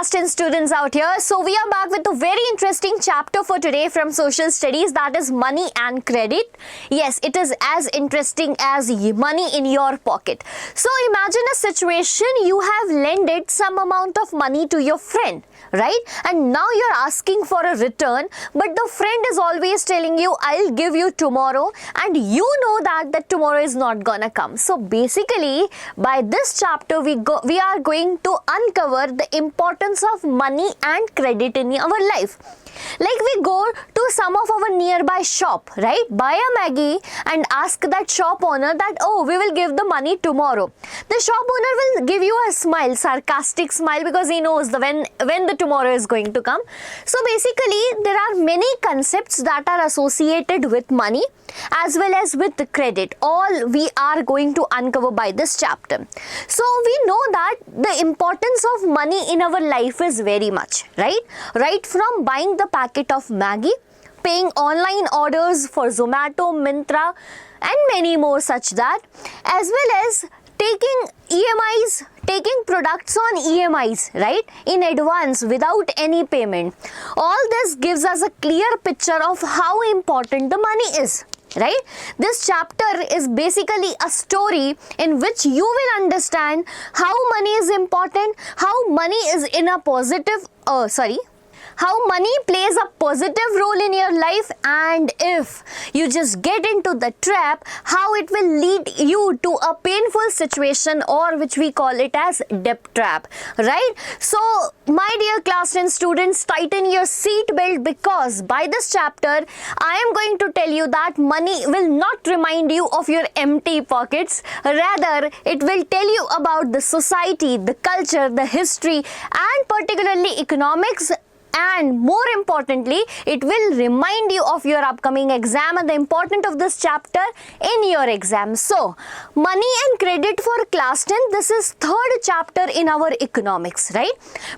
class 10 students out here. So we are back with a very interesting chapter for today from social studies, that is money and credit. Yes, it is as interesting as money in your pocket. So imagine a situation, you have lended some amount of money to your friend, right? And now you're asking for a return, but the friend is always telling you, I'll give you tomorrow, and you know that tomorrow is not gonna come. So basically, by this chapter, we are going to uncover the importance of money and credit in our life. Like we go to some of our nearby shop, right? Buy a Maggie and ask that shop owner that, oh, we will give the money tomorrow. The shop owner will give you a smile, sarcastic smile, because he knows when the tomorrow is going to come. So basically, there are many concepts that are associated with money as well as with the credit. All we are going to uncover by this chapter. So we know that the importance of money in our life is very much, right? Right from buying the packet of Maggie, paying online orders for Zomato, Myntra, and many more such that, as well as taking EMIs, taking products on EMIs, right, in advance without any payment. All this gives us a clear picture of how important the money is. Right? This chapter is basically a story in which you will understand how money is important, how money is in a how money plays a positive role in your life, and if you just get into the trap, how it will lead you to a painful situation, or which we call it as debt trap, right? So my dear class 10 students, tighten your seat belt, because by this chapter I am going to tell you that money will not remind you of your empty pockets, rather it will tell you about the society, the culture, the history, and particularly economics. And more importantly, it will remind you of your upcoming exam and the importance of this chapter in your exam. So, money and credit for class 10, this is third chapter in our economics, right?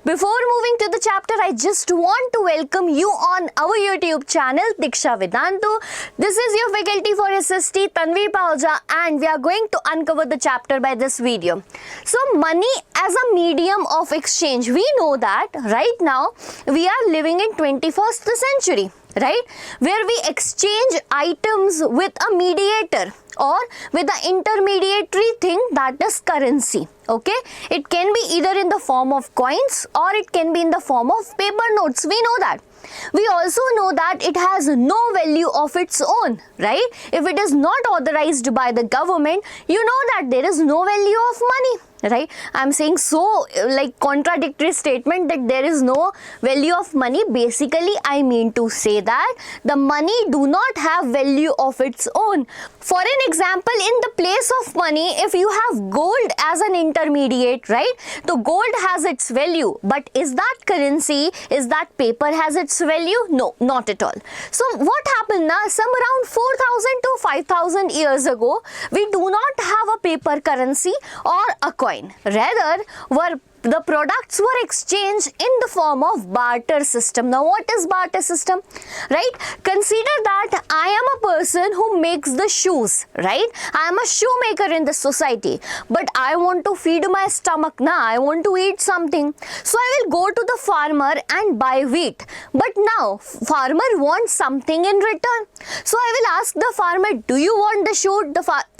Before moving to the chapter, I just want to welcome you on our YouTube channel, Deeksha Vedantu. This is your faculty for SST, Tanvi Pahuja, and we are going to uncover the chapter by this video. So, money as a medium of exchange, we know that right now we are living in 21st century, right, where we exchange items with a mediator or with an intermediary thing, that is currency. Okay, it can be either in the form of coins or it can be in the form of paper notes. We know that. We also know that it has no value of its own, right? If it is not authorized by the government, you know that there is no value of money, right? I'm saying so like contradictory statement that there is no value of money. Basically, I mean to say that the money do not have value of its own. For an example, in the place of money, if you have gold as an intermediate, right? The gold has its value, but is that currency, is that paper has its value? No, not at all. So what happened now? Some around 4,000 to 5,000 years ago, we do not have a paper currency or a coin. Rather, the products were exchanged in the form of barter system. Now, what is barter system? Right? Consider that I am a person who makes the shoes, right? I am a shoemaker in the society, but I want to feed my stomach now. I want to eat something. So, I will go to the farmer and buy wheat. But now, farmer wants something in return. So, I will ask the farmer, do you want the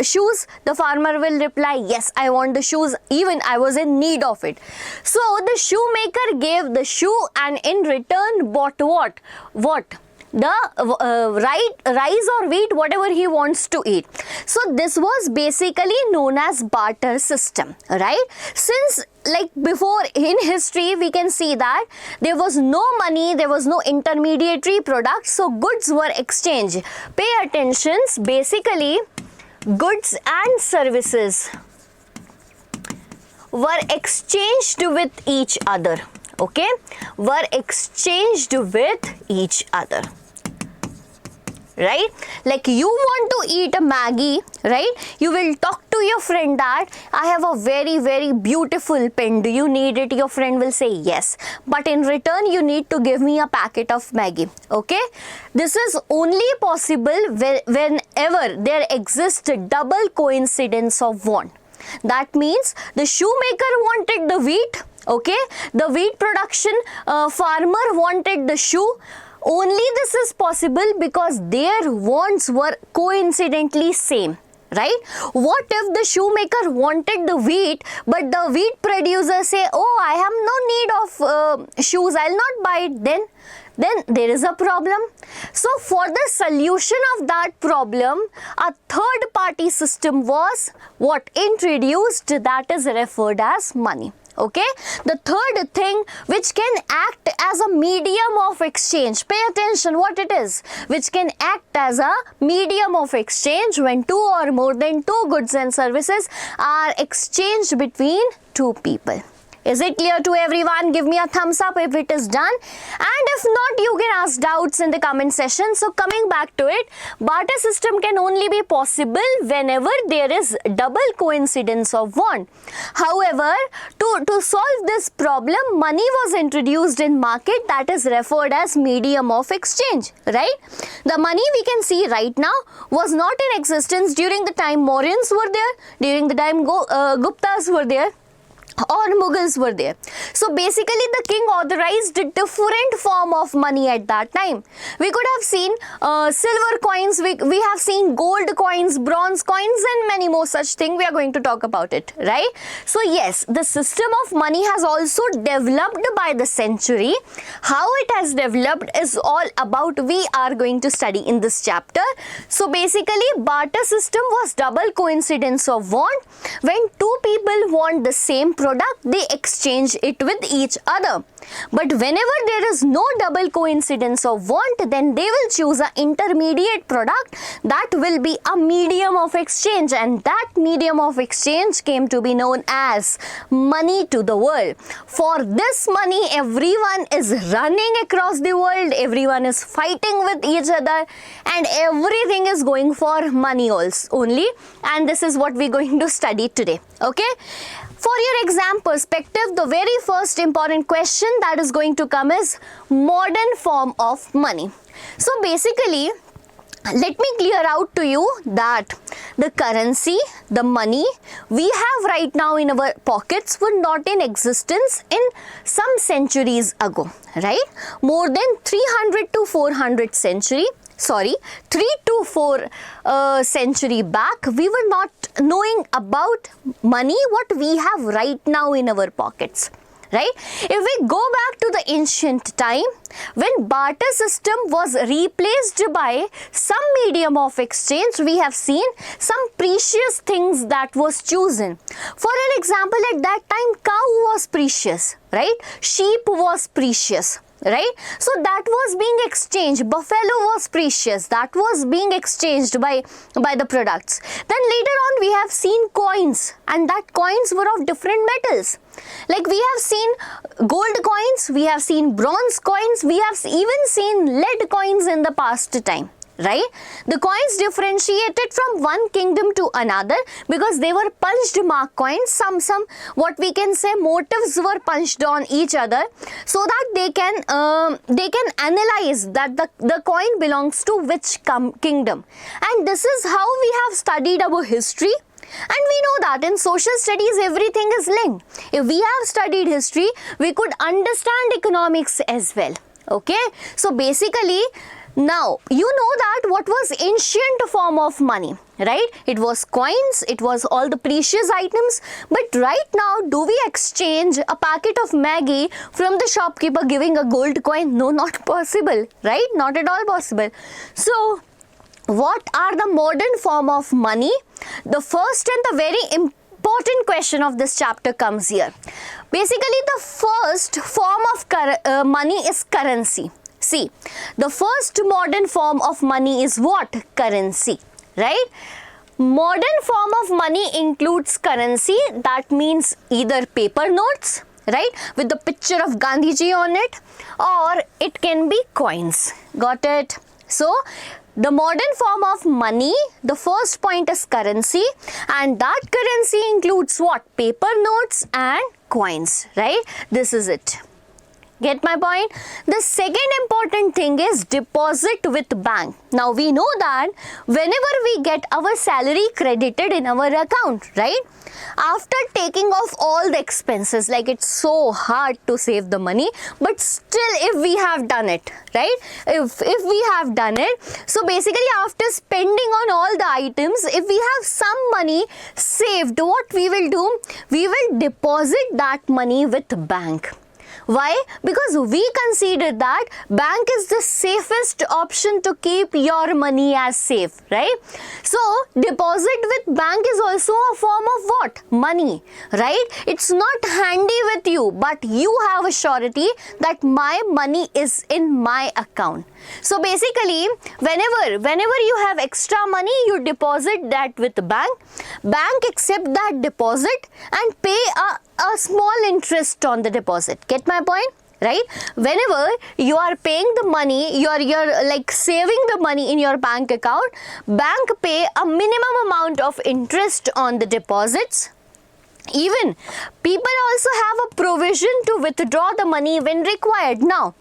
shoes? The farmer will reply, yes, I want the shoes. Even I was in need of it. So the shoemaker gave the shoe and in return bought what? The rice or wheat, whatever he wants to eat. So this was basically known as barter system, right? Since like before in history, we can see that there was no money, there was no intermediary products, so goods were exchanged. Pay attention, basically goods and services were exchanged with each other, okay, were exchanged with each other, right? Like you want to eat a Maggie, right? You will talk to your friend that I have a very, very beautiful pen. Do you need it? Your friend will say yes. But in return, you need to give me a packet of Maggie, okay? This is only possible whenever there exists a double coincidence of want. That means the shoemaker wanted the wheat, Okay, the wheat production farmer wanted the shoe. Only this is possible because their wants were coincidentally same. Right? What if the shoemaker wanted the wheat, but the wheat producer say, oh, I have no need of shoes, I'll not buy it, then there is a problem. So for the solution of that problem, a third party system was what introduced, that is referred as money. Okay, the third thing which can act as a medium of exchange, pay attention what it is, which can act as a medium of exchange when two or more than two goods and services are exchanged between two people. Is it clear to everyone? Give me a thumbs up if it is done, and if not, you can ask doubts in the comment section. So coming back to it, barter system can only be possible whenever there is double coincidence of want. However, to solve this problem, money was introduced in market, that is referred as medium of exchange, right? The money we can see right now was not in existence during the time Mauryans were there, during the time Guptas were there, or Mughals were there. So basically the king authorized a different form of money at that time. We could have seen silver coins, we have seen gold coins, bronze coins, and many more such things. We are going to talk about it, right? So yes, the system of money has also developed by the century. How it has developed is all about we are going to study in this chapter. So basically barter system was double coincidence of want. When two people want the same product, they exchange it with each other. But whenever there is no double coincidence of want, then they will choose an intermediate product that will be a medium of exchange, and that medium of exchange came to be known as money to the world. For this money, everyone is running across the world, everyone is fighting with each other, and everything is going for money only, and this is what we're going to study today. Okay, for your exam perspective, the very first important question that is going to come is modern form of money. So basically, let me clear out to you that the currency, the money we have right now in our pockets were not in existence in some centuries ago, right? More than 300 to 400 century. 3 to 4 century back, we were not knowing about money what we have right now in our pockets, right? If we go back to the ancient time, when barter system was replaced by some medium of exchange, we have seen some precious things that was chosen. For an example, at that time cow was precious, right? Sheep was precious, right? So that was being exchanged. Buffalo was precious, that was being exchanged by the products. Then later on we have seen coins, and that coins were of different metals. Like we have seen gold coins, we have seen bronze coins, we have even seen lead coins in the past time, right? The coins differentiated from one kingdom to another because they were punched mark coins. Some what we can say motifs were punched on each other so that they can analyze that the coin belongs to which kingdom. And this is how we have studied our history. And we know that in social studies everything is linked. If we have studied history, we could understand economics as well. Okay, so basically now you know that what was ancient form of money, right? It was coins, it was all the precious items. But right now, do we exchange a packet of Maggi from the shopkeeper giving a gold coin? No, not possible, right? Not at all possible. So what are the modern form of money? The first and the very important question of this chapter comes here. Basically, the first form of money is currency. See, the first modern form of money is what? Currency, right? Modern form of money includes currency, that means either paper notes, right, with the picture of Gandhiji on it, or it can be coins. Got it? So the modern form of money, the first point is currency, and that currency includes what? Paper notes and coins, right? This is it. Get my point? The second important thing is deposit with bank. Now we know that whenever we get our salary credited in our account, right? After taking off all the expenses, like it's so hard to save the money, but still if we have done it, right? If we have done it, so basically after spending on all the items, if we have some money saved, what we will do? We will deposit that money with bank. Why? Because we consider that bank is the safest option to keep your money as safe, right? So deposit with bank is also a form of what? Money, right? It's not handy with you, but you have a surety that my money is in my account. So basically, whenever you have extra money, you deposit that with the bank. Bank accept that deposit and pay a small interest on the deposit. Get my point? Right? Whenever you are paying the money, you're like saving the money in your bank account, bank pay a minimum amount of interest on the deposits. Even people also have a provision to withdraw the money when required. Now,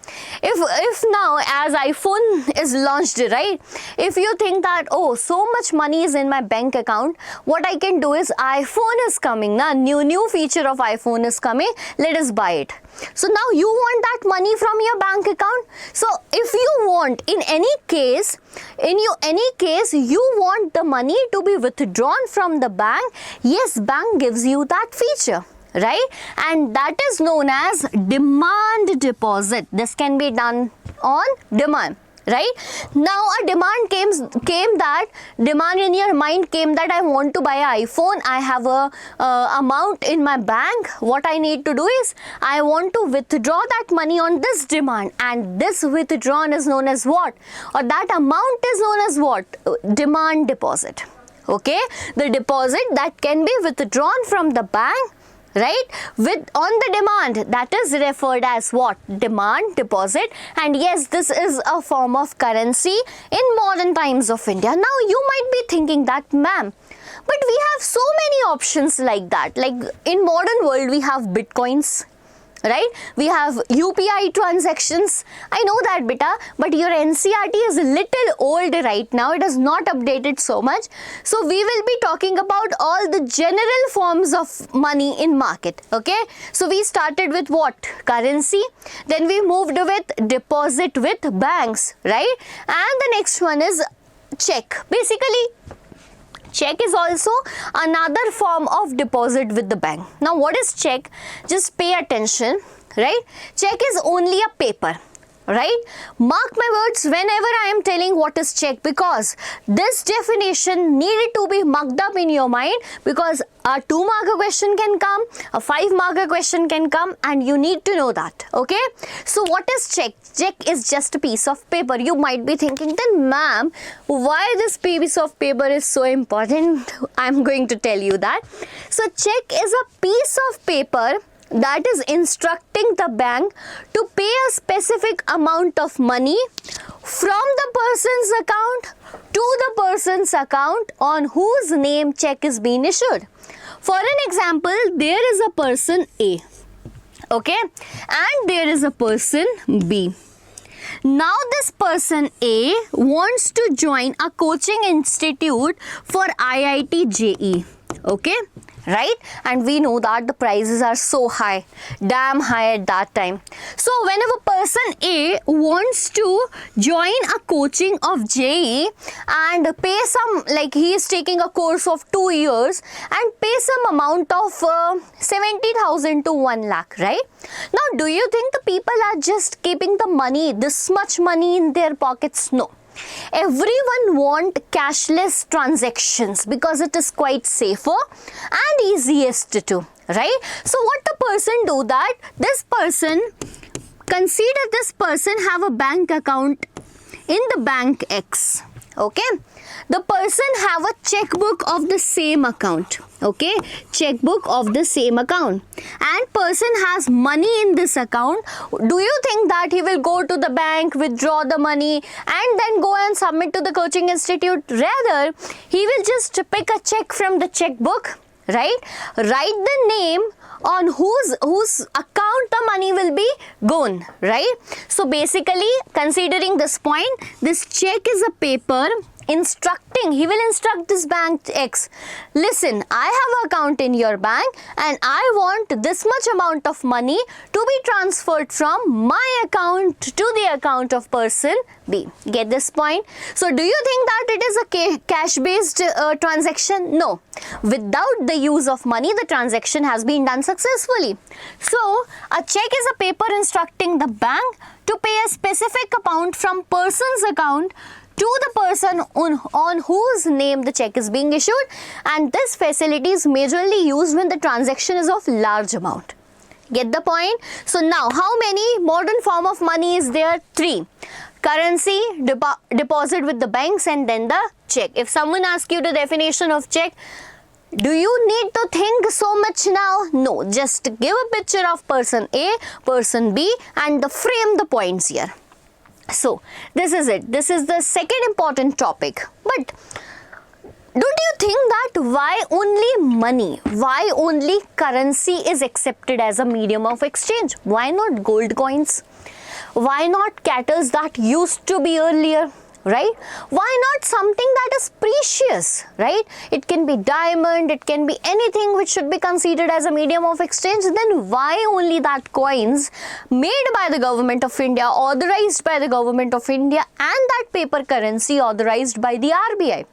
if now as iPhone is launched, right? If you think that, oh, so much money is in my bank account, what I can do is iPhone is coming, na new feature of iPhone is coming, let us buy it. So now you want that money from your bank account. So if you want, in any case you want the money to be withdrawn from the bank, yes, bank gives you that feature, right? And that is known as demand deposit. This can be done on demand, right? Now a demand demand in your mind came that I want to buy an iPhone. I have a amount in my bank. What I need to do is I want to withdraw that money on this demand, and this withdrawn is known as what? Or that amount is known as what? Demand deposit. Okay, the deposit that can be withdrawn from the bank, right, with on the demand, that is referred as what? Demand deposit. And yes, this is a form of currency in modern times of India. Now you might be thinking that, ma'am, but we have so many options like that. Like in modern world we have bitcoins, right? We have UPI transactions. I know that, beta, but your NCERT is a little old right now. It is not updated so much. So we will be talking about all the general forms of money in market. Okay, so we started with what? Currency. Then we moved with deposit with banks, right? And the next one is check. Basically, check is also another form of deposit with the bank. Now what is check? Just pay attention, right? Check is only a paper, right? Mark my words whenever I am telling what is check, because this definition needed to be mucked up in your mind, because a 2-marker question can come, a 5-marker question can come, and you need to know that. Okay, so what is check? Check is just a piece of paper. You might be thinking, then ma'am, why this piece of paper is so important? I'm going to tell you that. So check is a piece of paper that is instructing the bank to pay a specific amount of money from the person's account to the person's account on whose name check is being issued. For an example, there is a person A, okay, and there is a person B. Now this person A wants to join a coaching institute for IIT JEE, okay, right? And we know that the prices are so high, damn high at that time. So whenever person A wants to join a coaching of JEE and pay some, like he is taking a course of 2 years and pay some amount of 70,000 to 1 lakh, right? Now do you think the people are just keeping the money, this much money in their pockets? No. Everyone want cashless transactions because it is quite safer and easiest to, right? So what the person do that? This person, consider this person have a bank account in the bank X, okay? The person have a checkbook of the same account, okay? Checkbook of the same account, and person has money in this account. Do you think that he will go to the bank, withdraw the money and then go and submit to the coaching institute? Rather, he will just pick a check from the checkbook, right? Write the name on whose account the money will be gone, right? So basically, considering this point, this check is a paper instructing, he will instruct this bank X, listen, I have an account in your bank and I want this much amount of money to be transferred from my account to the account of person B. Get this point? So do you think that it is a cash based transaction? No. Without the use of money, the transaction has been done successfully. So a check is a paper instructing the bank to pay a specific amount from person's account to the person on whose name the check is being issued, and this facility is majorly used when the transaction is of large amount. Get the point? So now, how many modern form of money is there? 3. Currency, deposit with the banks, and then the check. If someone asks you the definition of check, do you need to think so much now? No, just give a picture of person A, person B, and frame the points here. So this is it. This is the second important topic. But don't you think that why only money, why only currency is accepted as a medium of exchange? Why not gold coins? Why not cattle that used to be earlier? Right? Why not something that is precious, right? It can be diamond, it can be anything which should be considered as a medium of exchange. Then why only that coins made by the government of India, authorized by the government of India, and that paper currency authorized by the RBI?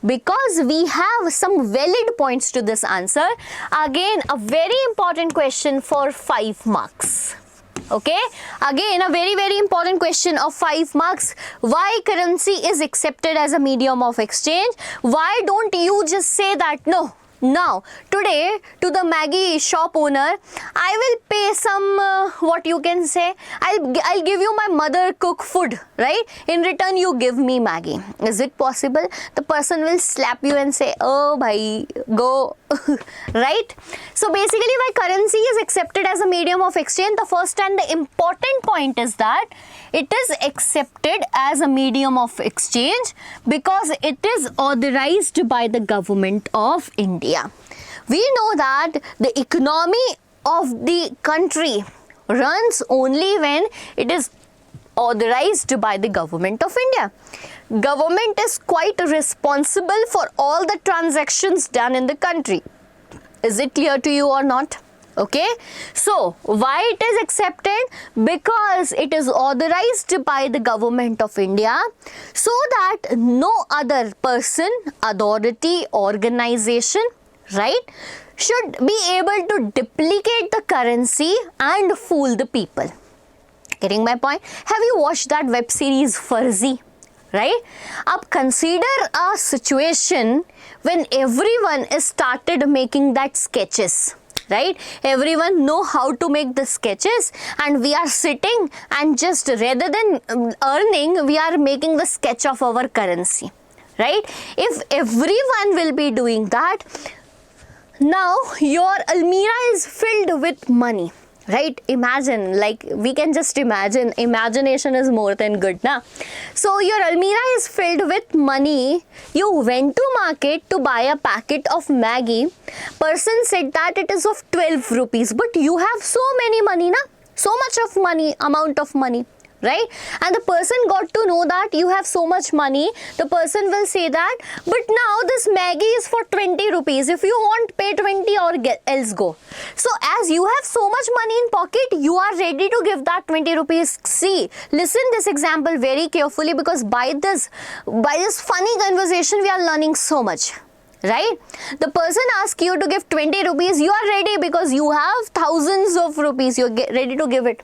Because we have some valid points to this answer. Again, a very important question for 5 marks. Okay, again a very important question of 5 marks. Why currency is accepted as a medium of exchange? Why don't you just say that no, now today to the Maggie shop owner I will pay some what you can say, I'll give you my mother cook food, right? In return you give me Maggie. Is it possible? The person will slap you and say, oh bhai, go. Right? So basically, why currency is accepted as a medium of exchange, the first and the important point is that it is accepted as a medium of exchange because it is authorized by the government of India. We know that the economy of the country runs only when it is authorized by the government of India. Government is quite responsible for all the transactions done in the country. Is it clear to you or not? Okay. So, why it is accepted? Because it is authorized by the government of India so that no other person, authority, organization, right, should be able to duplicate the currency and fool the people. Getting my point? Have you watched that web series Fuzzy? Right? Up consider a situation when everyone is started making that sketches. Right? Everyone know how to make the sketches and we are sitting and just rather than earning, we are making the sketch of our currency. Right? If everyone will be doing that, now your almirah is filled with money. Right? Imagine, like we can just imagine, imagination is more than good, na? So your almirah is filled with money. You went to market to buy a packet of Maggie. Person said that it is of 12 rupees, but you have so many money, na? So much of money, amount of money. Right? And the person got to know that you have so much money. The person will say that, but now this Maggie is for 20 rupees. If you want, pay 20 or else go. So as you have so much money in pocket, you are ready to give that 20 rupees. See, listen this example very carefully because by this funny conversation, we are learning so much. Right? The person asks you to give 20 rupees. You are ready because you have thousands of rupees. You are ready to give it.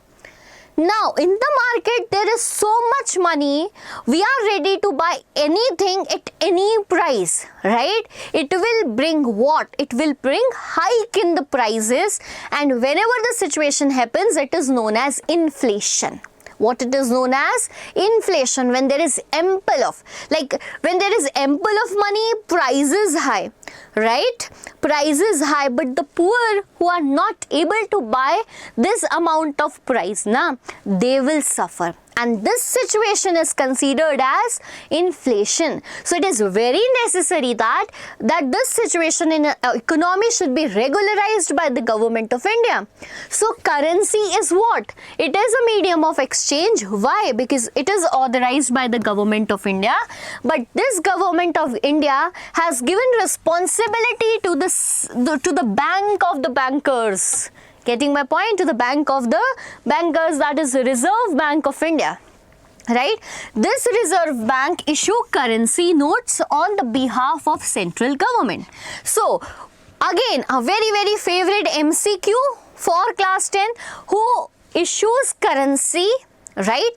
Now, in the market, there is so much money, we are ready to buy anything at any price, right? It will bring what? It will bring hike in the prices, and whenever the situation happens, it is known as inflation. What it is known as? Inflation. When there is ample of, like when there is ample of money, price is high. right? Price is high, but the poor who are not able to buy this amount of price, they will suffer. And this situation is considered as inflation. So it is very necessary that this situation in economy should be regularized by the government of India. So currency is what? It is a medium of exchange. Why? Because it is authorized by the government of India. But this government of India has given responsibility to the bank of the bankers. Getting my point? To the bank of the bankers, that is Reserve Bank of India, right? This Reserve Bank issue currency notes on the behalf of central government. So again, a very favorite MCQ for class 10, who issues currency, right?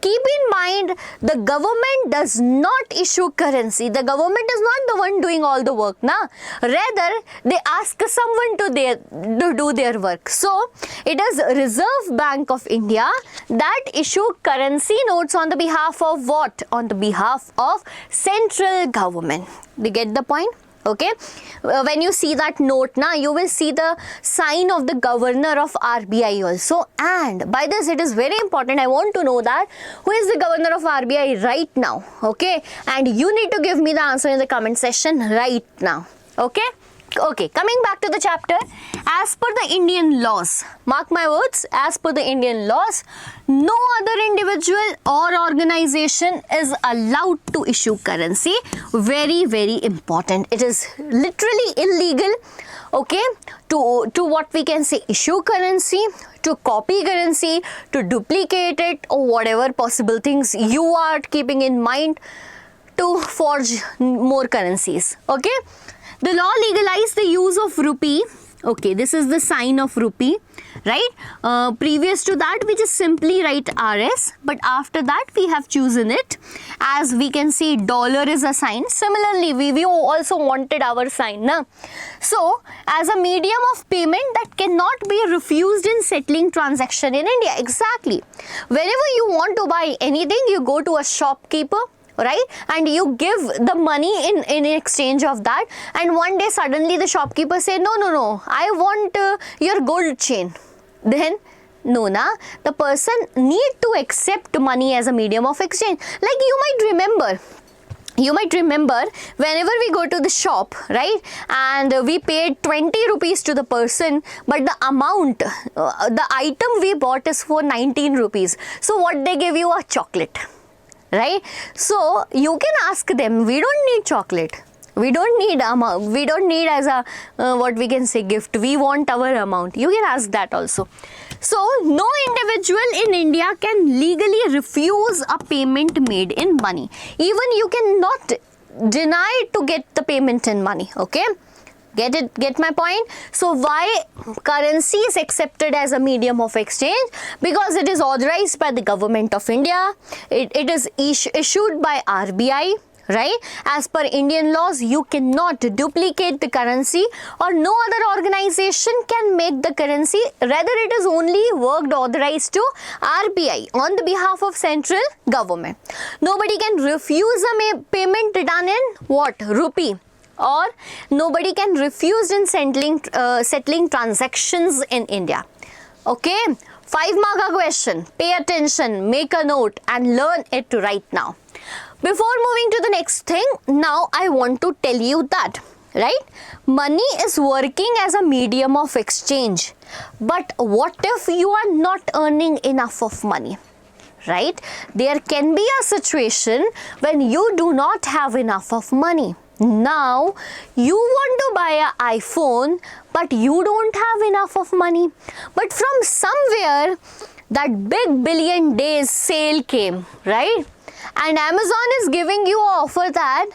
Keep in mind, the government does not issue currency. The government is not the one doing all the work, Rather, they ask someone to do their work. So, it is Reserve Bank of India that issue currency notes on the behalf of what? On the behalf of central government. Do you get the point? Okay, when you see that note, you will see the sign of the governor of RBI also. And by this, it is very important. I want to know that who is the governor of RBI right now. Okay, and you need to give me the answer in the comment section right now. Okay, coming back to the chapter. As per the Indian laws, mark my words, as per the Indian laws, no other individual or organization is allowed to issue currency. Very important. It is literally illegal, okay, to what we can say issue currency, to copy currency, to duplicate it, or whatever possible things you are keeping in mind to forge more currencies. Okay. The law legalized the use of rupee. Okay, this is the sign of rupee, right? Previous to that, we just simply write RS, but after that, we have chosen it. As we can see, dollar is a sign. Similarly, we also wanted our sign. So, as a medium of payment that cannot be refused in settling transaction in India. Exactly. Whenever you want to buy anything, you go to a shopkeeper, right, and you give the money in exchange of that, and one day suddenly the shopkeeper say, no, I want your gold chain. Then the person need to accept money as a medium of exchange. Like you might remember whenever we go to the shop, right, and we paid 20 rupees to the person, but the amount, the item we bought is for 19 rupees. So what they give you? A chocolate. Right? So you can ask them, we don't need chocolate. We don't need amount. We don't need as a what we can say gift. We want our amount. You can ask that also. So no individual in India can legally refuse a payment made in money. Even you cannot deny to get the payment in money. Okay. Get my point? So why currency is accepted as a medium of exchange? Because it is authorized by the government of India. It is issued by RBI, right? As per Indian laws, you cannot duplicate the currency, or no other organization can make the currency. Rather, it is only authorized to RBI on the behalf of central government. Nobody can refuse a payment done in what? Rupee. Or nobody can refuse in settling transactions in India. Okay, 5-mark question. Pay attention, make a note and learn it right now. Before moving to the next thing, now I want to tell you that, right, money is working as a medium of exchange. But what if you are not earning enough of money? Right? There can be a situation when you do not have enough of money. Now, you want to buy an iPhone, but you don't have enough of money. But from somewhere, that big billion days sale came, right? And Amazon is giving you an offer that,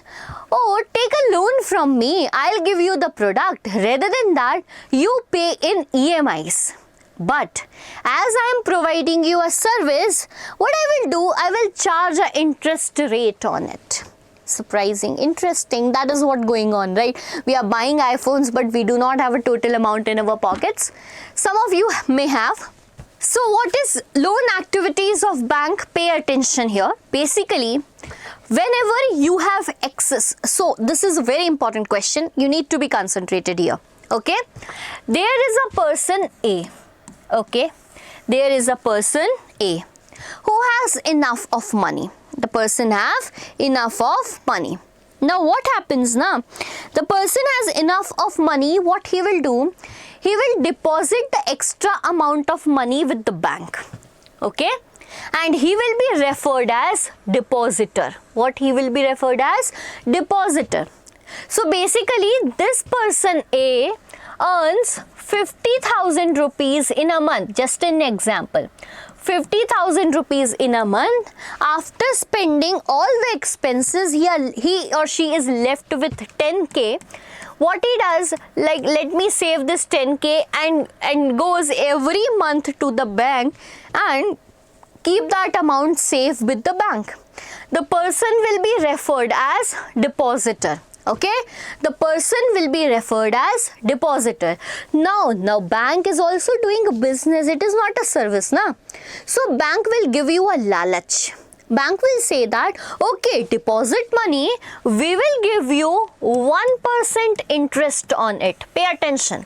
oh, take a loan from me, I'll give you the product. Rather than that, you pay in EMIs. But as I am providing you a service, what I will do, I will charge an interest rate on it. Surprising, interesting. That is what going on, right? We are buying iPhones, but we do not have a total amount in our pockets. Some of you may have. So what is loan activities of bank? Pay attention here. Basically, whenever you have excess, so this is a very important question, you need to be concentrated here. Okay, there is a person A. Okay, there is a person A who has enough of money. The person have enough of money. Now what happens now? The person has enough of money. What he will do? He will deposit the extra amount of money with the bank. Okay, and he will be referred as depositor. What he will be referred as? Depositor. So basically this person A earns 50,000 rupees in a month. Just an example, 50,000 rupees in a month. After spending all the expenses, he or she is left with 10k. What he does, like, let me save this 10k and goes every month to the bank and keep that amount safe with the bank. The person will be referred as depositor. Okay, the person will be referred as depositor. Now bank is also doing a business. It is not a service, na? So bank will give you a lalach. Bank will say that, okay, deposit money, we will give you 1% interest on it. Pay attention.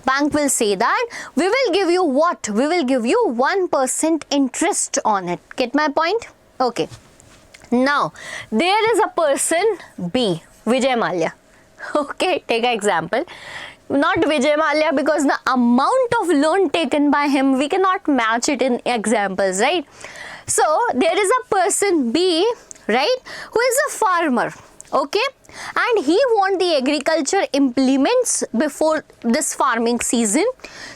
Bank will say that we will give you what? We will give you 1% interest on it. Get my point? Okay. Now there is a person B, Vijay Mallya. Okay, take an example. Not Vijay Mallya, because the amount of loan taken by him, we cannot match it in examples, right? So there is a person B, right, who is a farmer. Okay, and he want the agriculture implements before this farming season.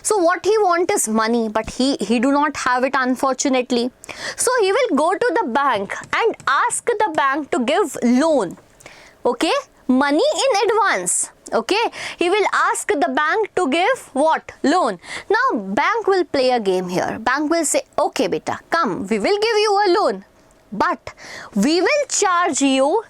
So what he want is money, but he do not have it, unfortunately. So he will go to the bank and ask the bank to give loan. Okay, money in advance. Okay, he will ask the bank to give what? Loan. Now bank will play a game here. Bank will say, okay beta, come, we will give you a loan, but we will charge you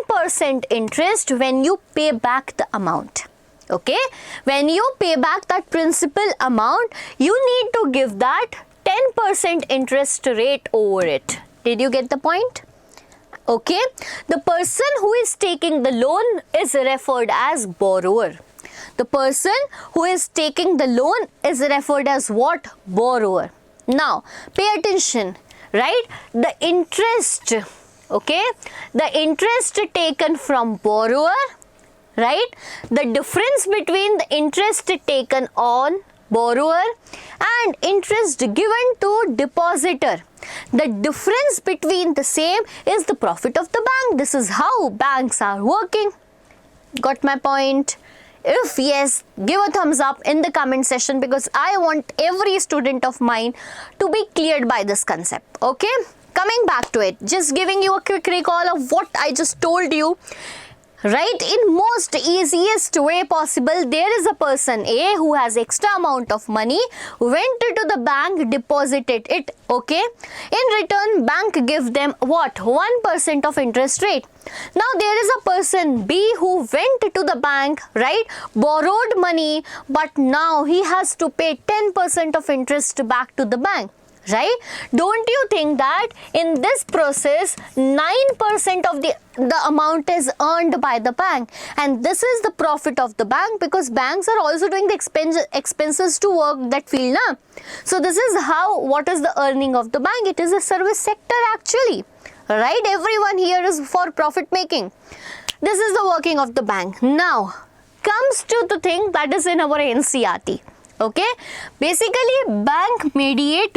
10% interest when you pay back the amount. Okay, when you pay back that principal amount, you need to give that 10% interest rate over it. Did you get the point? Okay, the person who is taking the loan is referred as borrower. The person who is taking the loan is referred as what? Borrower. Now pay attention, right? The interest, okay, the interest taken from borrower, right? The difference between the interest taken on borrower and interest given to depositor, the difference between the same is the profit of the bank. This is how banks are working. Got my point? If yes, give a thumbs up in the comment section, because I want every student of mine to be cleared by this concept. Okay, coming back to it, just giving you a quick recall of what I just told you. Right, in most easiest way possible, there is a person A who has extra amount of money, went to the bank, deposited it. Okay, in return bank give them what? 1% of interest rate. Now there is a person B who went to the bank, right, borrowed money, but now he has to pay 10% of interest back to the bank. Right? Don't you think that in this process 9% of the amount is earned by the bank, and this is the profit of the bank, because banks are also doing the expenses to work that field, na? So this is how, what is the earning of the bank? It is a service sector actually, right? Everyone here is for profit making. This is the working of the bank. Now comes to the thing that is in our NCERT. Okay, basically bank mediate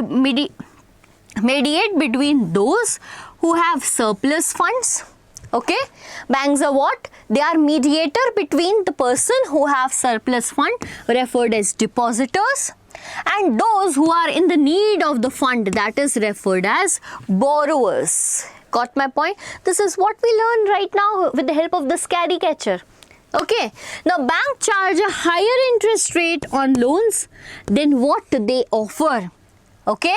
between those who have surplus funds. Okay, banks are what? They are mediator between the person who have surplus fund, referred as depositors, and those who are in the need of the fund, that is referred as borrowers. Got my point? This is what we learn right now with the help of the scary catcher. Okay, now bank charge a higher interest rate on loans than what they offer. Okay,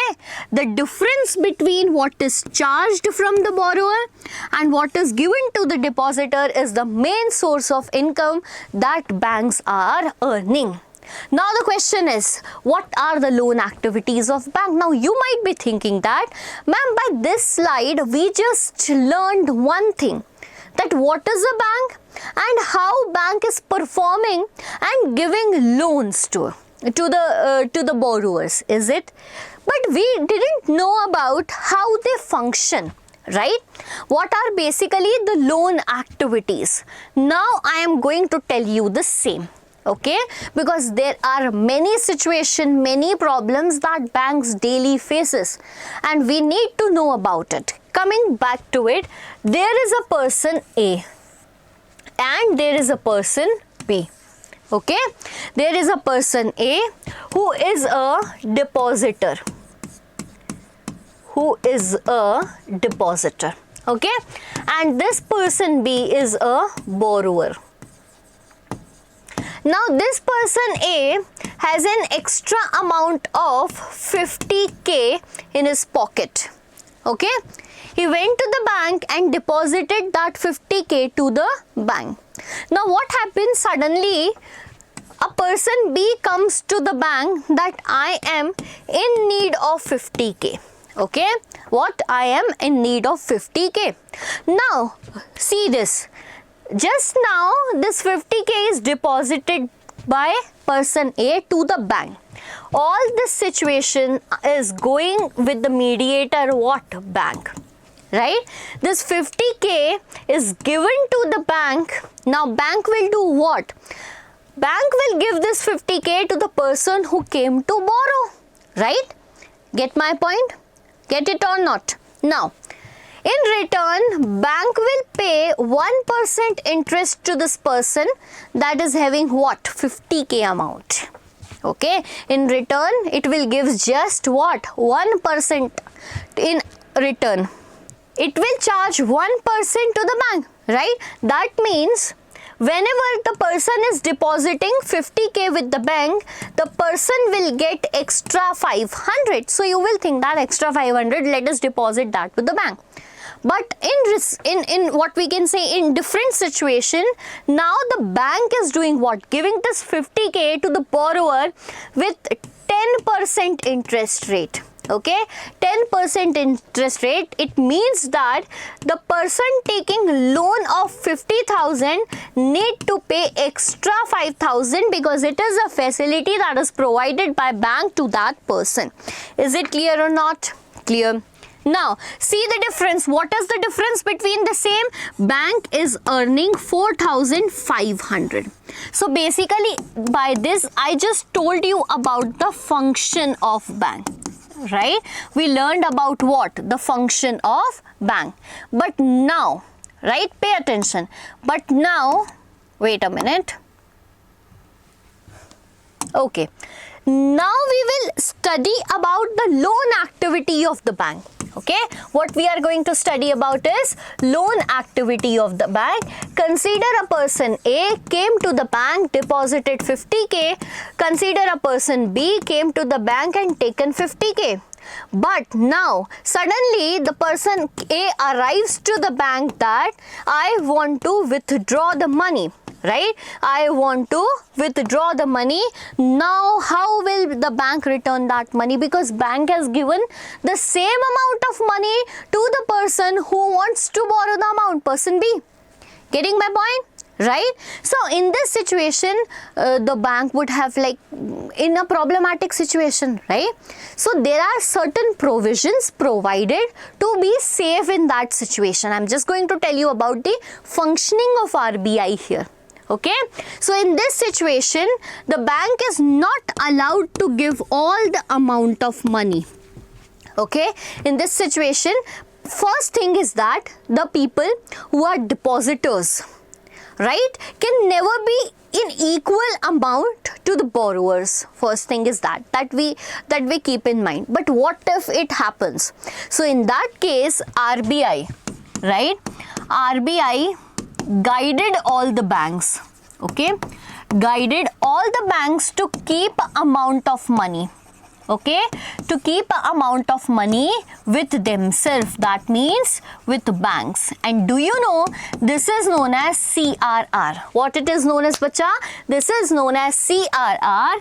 the difference between what is charged from the borrower and what is given to the depositor is the main source of income that banks are earning. Now the question is, what are the loan activities of bank? Now you might be thinking that, ma'am, by this slide we just learned one thing, that what is a bank and how bank is performing and giving loans to the borrowers, is it? But we didn't know about how they function, right? What are basically the loan activities? Now I am going to tell you the same, okay? Because there are many situations, many problems that banks daily faces, and we need to know about it. Coming back to it, there is a person A and there is a person B. Okay, there is a person A who is a depositor. Okay, and this person B is a borrower. Now this person A has an extra amount of 50k in his pocket. Okay, he went to the bank and deposited that 50k to the bank. Now what happens? Suddenly a person B comes to the bank that I am in need of 50k. Okay, what? I am in need of 50k. Now see this, just now this 50k is deposited by person A to the bank. All this situation is going with the mediator, what? Bank, right? This 50k is given to the bank. Now bank will do what? Bank will give this 50k to the person who came to borrow, right? Get my point? Get it or not? Now, in return, bank will pay 1% interest to this person that is having what? 50k amount. Okay, in return, it will give just what? 1% in return. It will charge 1% to the bank, right? That means whenever the person is depositing 50k with the bank, the person will get extra 500. So you will think that extra 500, let us deposit that with the bank. But in what we can say, in different situation, now the bank is doing what? Giving this 50k to the borrower with 10% interest rate. Okay, 10% interest rate. It means that the person taking loan of 50,000 need to pay extra 5,000 because it is a facility that is provided by bank to that person. Is it clear or not? Clear. Now see the difference. What is the difference between the same? Bank is earning 4,500. So basically by this I just told you about the function of bank, right? We learned about what? The function of bank. But now, right, pay attention. But now, wait a minute. Okay, now we will study about the loan activity of the bank. Okay, what we are going to study about is loan activity of the bank. Consider a person A came to the bank, deposited 50k. Consider a person B came to the bank and taken 50k. But now suddenly the person A arrives to the bank that I want to withdraw the money, right? I want to withdraw the money. Now how will the bank return that money? Because bank has given the same amount of money to the person who wants to borrow the amount, person B. Getting my point? Right? So in this situation, the bank would have like in a problematic situation, right? So there are certain provisions provided to be safe in that situation. I'm just going to tell you about the functioning of RBI here. Okay, so in this situation, the bank is not allowed to give all the amount of money. Okay, in this situation, first thing is that the people who are depositors, right, can never be in equal amount to the borrowers. First thing is that we keep in mind. But what if it happens? So in that case, RBI, right, RBI guided all the banks, okay, guided all the banks to keep amount of money, okay, to keep an amount of money with themselves, that means with banks. And do you know this is known as CRR? What it is known as, bacha? This is known as CRR.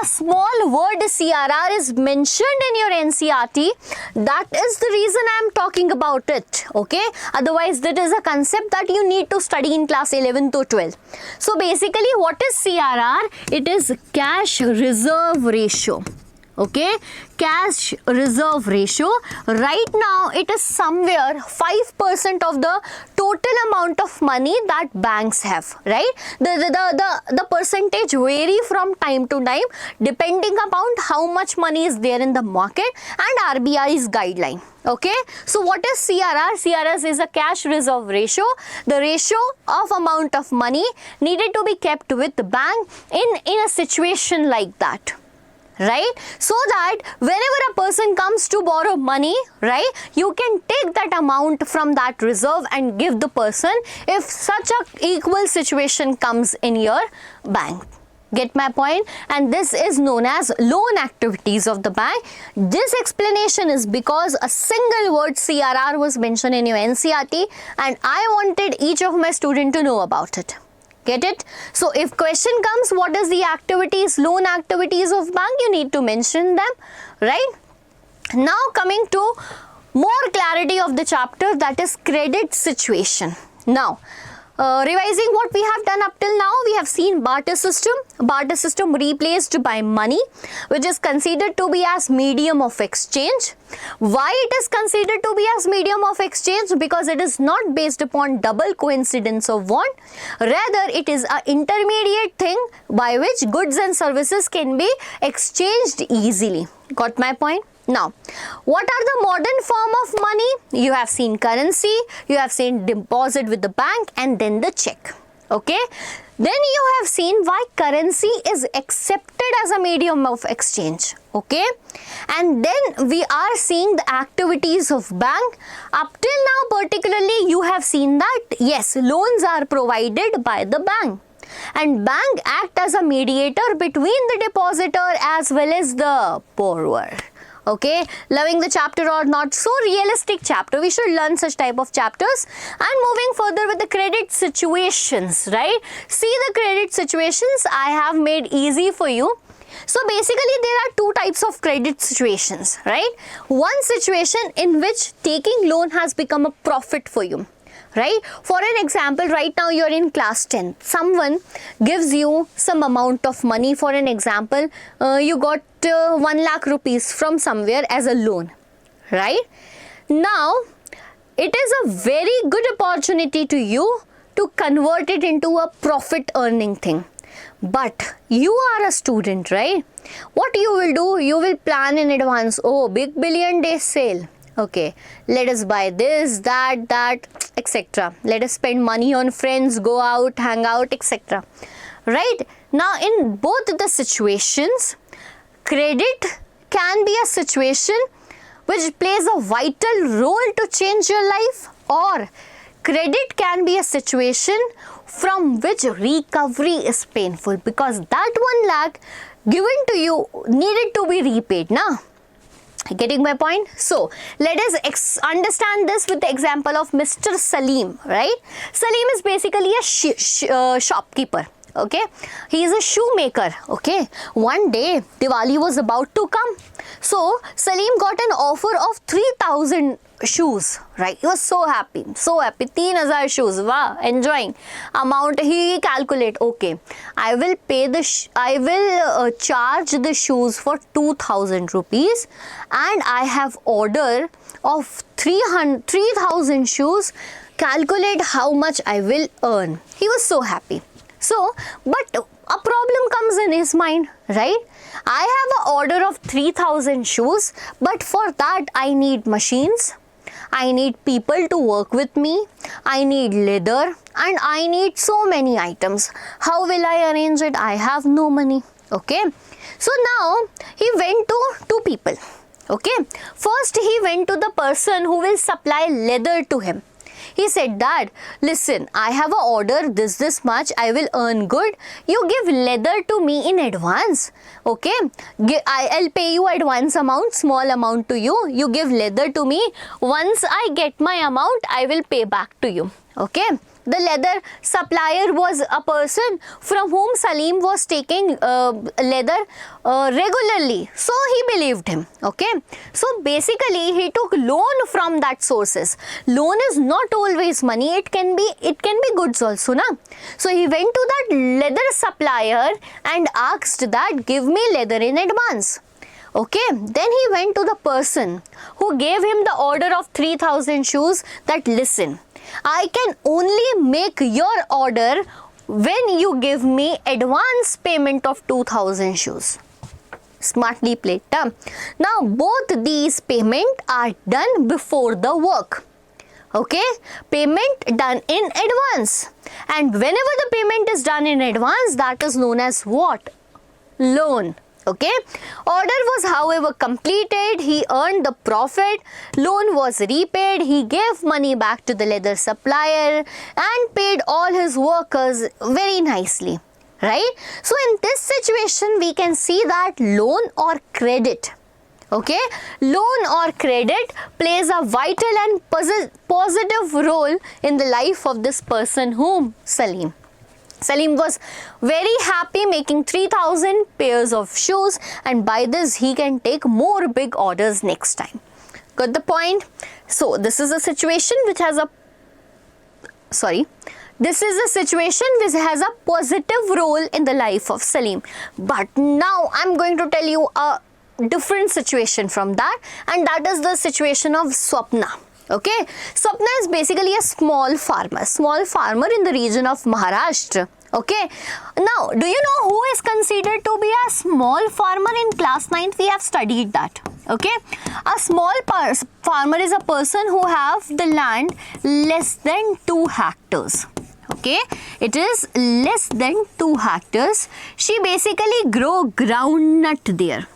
A small word CRR is mentioned in your NCERT. That is the reason I am talking about it, okay? Otherwise, that is a concept that you need to study in class 11 to 12. So basically, what is CRR? It is cash reserve ratio. Okay, cash reserve ratio. Right now it is somewhere 5% of the total amount of money that banks have, right? The percentage vary from time to time depending upon how much money is there in the market and RBI's guideline. Okay, so what is CRR? CRR is a cash reserve ratio, the ratio of amount of money needed to be kept with the bank in a situation like that. Right, so that whenever a person comes to borrow money, right, you can take that amount from that reserve and give the person if such a equal situation comes in your bank. Get my point? And this is known as loan activities of the bank. This explanation is because a single word CRR was mentioned in your NCERT and I wanted each of my students to know about it. Get it? So if question comes, what is the activities, loan activities of bank, you need to mention them, right? Now coming to more clarity of the chapter, that is credit situation. Now, revising what we have done up till now, we have seen barter system. Barter system replaced by money, which is considered to be as medium of exchange. Why it is considered to be as medium of exchange? Because it is not based upon double coincidence of want. Rather, it is an intermediate thing by which goods and services can be exchanged easily. Got my point? Now, what are the modern form of money? You have seen currency, you have seen deposit with the bank and then the check. Okay. Then you have seen why currency is accepted as a medium of exchange. Okay. And then we are seeing the activities of bank. Up till now particularly you have seen that yes, loans are provided by the bank. And bank act as a mediator between the depositor as well as the borrower. Okay, loving the chapter or not? So realistic chapter, we should learn such type of chapters. And moving further with the credit situations, right? See the credit situations I have made easy for you. So basically there are two types of credit situations, right? One situation in which taking loan has become a profit for you. Right? For an example, right now you are in class 10. Someone gives you some amount of money. For an example, you got 1 lakh rupees from somewhere as a loan. Right? Now, it is a very good opportunity to you to convert it into a profit earning thing. But you are a student, right? What you will do? You will plan in advance. Oh, big billion day sale. Okay, let us buy this, that, etc. Let us spend money on friends, go out, hang out, etc. Right? Now, in both the situations, credit can be a situation which plays a vital role to change your life, or credit can be a situation from which recovery is painful because that 1 lakh given to you needed to be repaid, na? Getting my point? So, let us understand this with the example of Mr. Salim, right? Salim is basically a shopkeeper, okay? He is a shoemaker, okay? One day, Diwali was about to come. So, Salim got an offer of 3,000 shoes, right? He was so happy, 3,000 shoes, wow, enjoying. Amount he calculate, okay, I will pay I will charge the shoes for 2,000 rupees and I have order of 3,000 shoes, calculate how much I will earn. He was so happy. So, but a problem comes in his mind, right? I have an order of 3,000 shoes, but for that I need machines, I need people to work with me, I need leather and I need so many items. How will I arrange it? I have no money. Okay. So now he went to two people. Okay. First he went to the person who will supply leather to him. He said that, listen, I have an order this much, I will earn good. You give leather to me in advance. Okay, I'll pay you advance amount, small amount to you. You give leather to me. Once I get my amount, I will pay back to you. Okay. The leather supplier was a person from whom Salim was taking leather regularly. So he believed him. Okay. So basically he took loan from that sources. Loan is not always money. It can be goods also, na. So he went to that leather supplier and asked that, give me leather in advance. Okay, then he went to the person who gave him the order of 3,000 shoes that, listen, I can only make your order when you give me advance payment of 2,000 shoes. Smartly played. Now both these payment are done before the work. Okay, payment done in advance. And whenever the payment is done in advance, that is known as what? Loan. Okay, order was however completed, he earned the profit, loan was repaid, he gave money back to the leather supplier and paid all his workers very nicely, right? So in this situation we can see that loan or credit, okay, loan or credit plays a vital and positive role in the life of this person whom Salim. Salim was very happy making 3,000 pairs of shoes, and by this he can take more big orders next time. Got the point? So this is a situation which has a positive role in the life of Salim. But now I'm going to tell you a different situation from that, and that is the situation of Swapna. Okay, Swapna is basically a small farmer in the region of Maharashtra. Okay, now do you know who is considered to be a small farmer? In class 9th we have studied that. Okay, a small farmer is a person who have the land less than 2 hectares. Okay, it is less than 2 hectares. She basically grow groundnut there.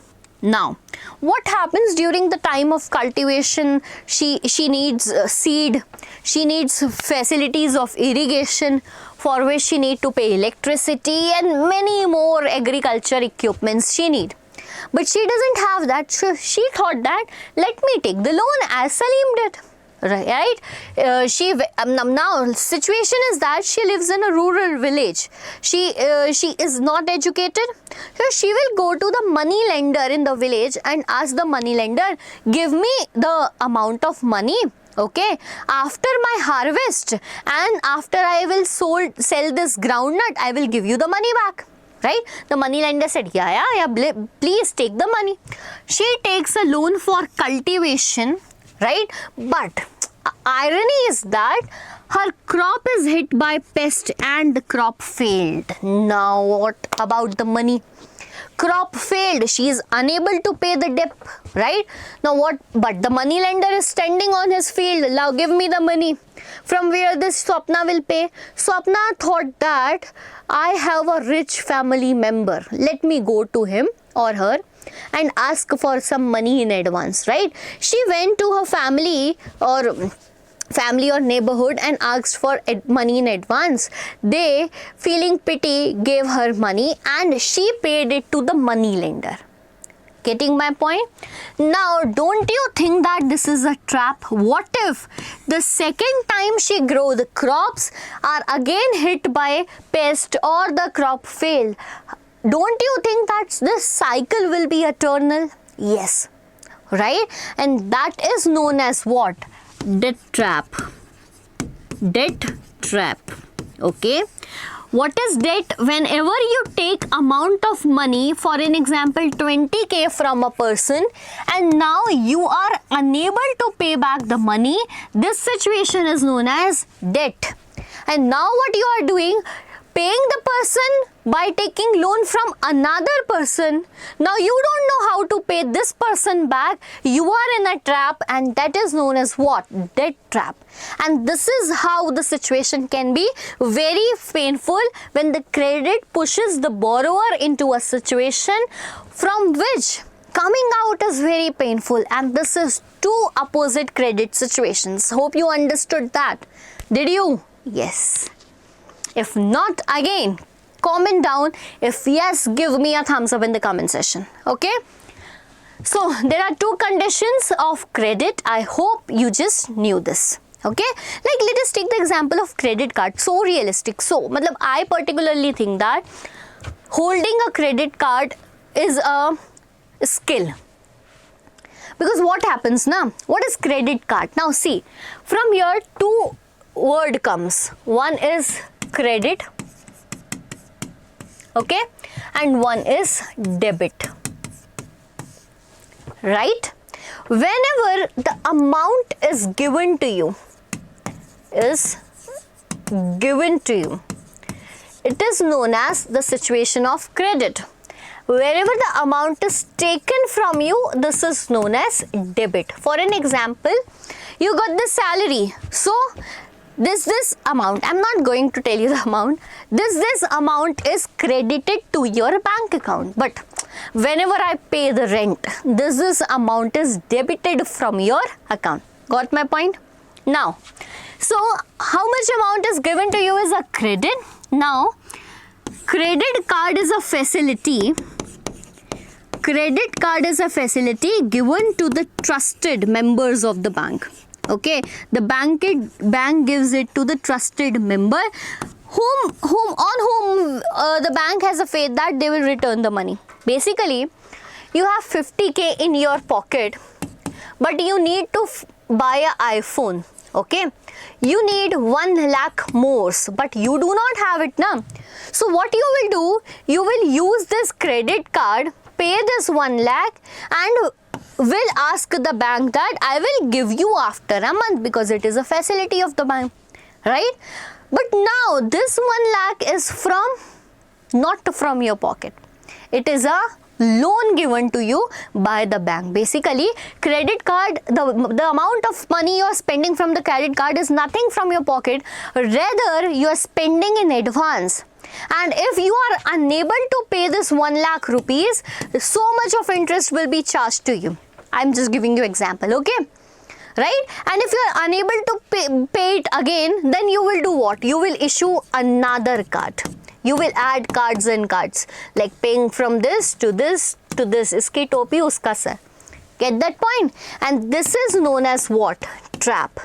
Now, what happens during the time of cultivation? She needs seed, she needs facilities of irrigation, for which she need to pay electricity and many more agriculture equipments she need. But she doesn't have that, so she thought that, let me take the loan as Salim did. Right? Now situation is that she lives in a rural village. She is not educated. So she will go to the money lender in the village and ask the money lender, give me the amount of money. Okay, after my harvest and after I will sell this groundnut, I will give you the money back. Right? The money lender said, yeah, please take the money. She takes a loan for cultivation, right? But irony is that her crop is hit by pest and the crop failed. Now what about the money? Crop failed. She is unable to pay the debt, right? Now what? But the money lender is standing on his field. Now give me the money. From where this Swapna will pay? Swapna thought that I have a rich family member. Let me go to him or her and ask for some money in advance, right? She went to her family or neighborhood and asked for money in advance. They, feeling pity, gave her money and she paid it to the money lender. Getting my point? Now, don't you think that this is a trap? What if the second time she grow, the crops are again hit by pest or the crop failed? Don't you think that this cycle will be eternal? Yes, right? And that is known as what? Debt trap. Debt trap. Okay. What is debt? Whenever you take amount of money, for an example 20k from a person, and now you are unable to pay back the money, this situation is known as debt. And now what you are doing? Paying the person by taking loan from another person. Now you don't know how to pay this person back. You are in a trap, and that is known as what? Debt trap. And this is how the situation can be very painful when the credit pushes the borrower into a situation from which Coming out is very painful, and this is two opposite credit situations. Hope you understood that. Did you? Yes. If not, again, comment down. If yes, give me a thumbs up in the comment section. Okay? So there are two conditions of credit. I hope you just knew this. Okay, like let us take the example of credit card. So realistic. So matlab, I particularly think that holding a credit card is a skill, because what happens now, what is credit card? Now see, from here two word comes. One is credit, okay, and one is debit, right? Whenever the amount is given to you, it is known as the situation of credit. Wherever the amount is taken from you, this is known as debit. For an example, you got the salary. So this amount, I'm not going to tell you the amount, this amount is credited to your bank account. But whenever I pay the rent, this amount is debited from your account. Got my point? Now, so how much amount is given to you is a credit. Now, credit card is a facility. Credit card is a facility given to the trusted members of the bank. Okay, the bank gives it to the trusted member, on whom the bank has a faith that they will return the money. Basically, you have 50k in your pocket, but you need to buy an iPhone. Okay, you need 1 lakh more, but you do not have it now. So what you will do, you will use this credit card, pay this 1 lakh, and will ask the bank that I will give you after a month, because it is a facility of the bank, right? But now this 1 lakh is not from your pocket. It is a loan given to you by the bank. Basically, credit card, the amount of money you are spending from the credit card is nothing from your pocket, rather you are spending in advance. And if you are unable to pay this 1 lakh rupees, so much of interest will be charged to you. I'm just giving you example, okay? Right? And if you are unable to pay it again, then you will do what? You will issue another card. You will add cards and cards, like paying from this to this to this. Iski topi uska sir. Get that point? And this is known as what? Trap.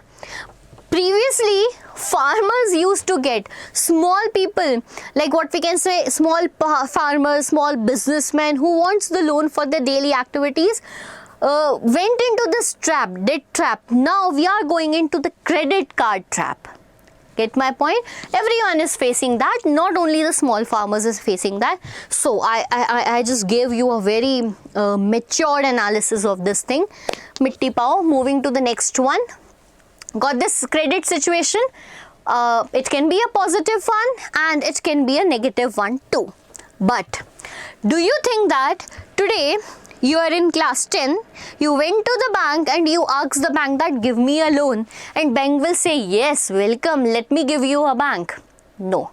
Previously, farmers used to get small people, like what we can say, small farmers, small businessmen who wants the loan for their daily activities, went into this trap, debt trap. Now we are going into the credit card trap. Get my point? Everyone is facing that. Not only the small farmers is facing that. So I just gave you a very matured analysis of this thing. Mitti pao. Moving to the next one. Got this credit situation. It can be a positive one and it can be a negative one too. But do you think that today you are in class 10, you went to the bank and you asked the bank that give me a loan, and bank will say yes, welcome, let me give you a bank? No.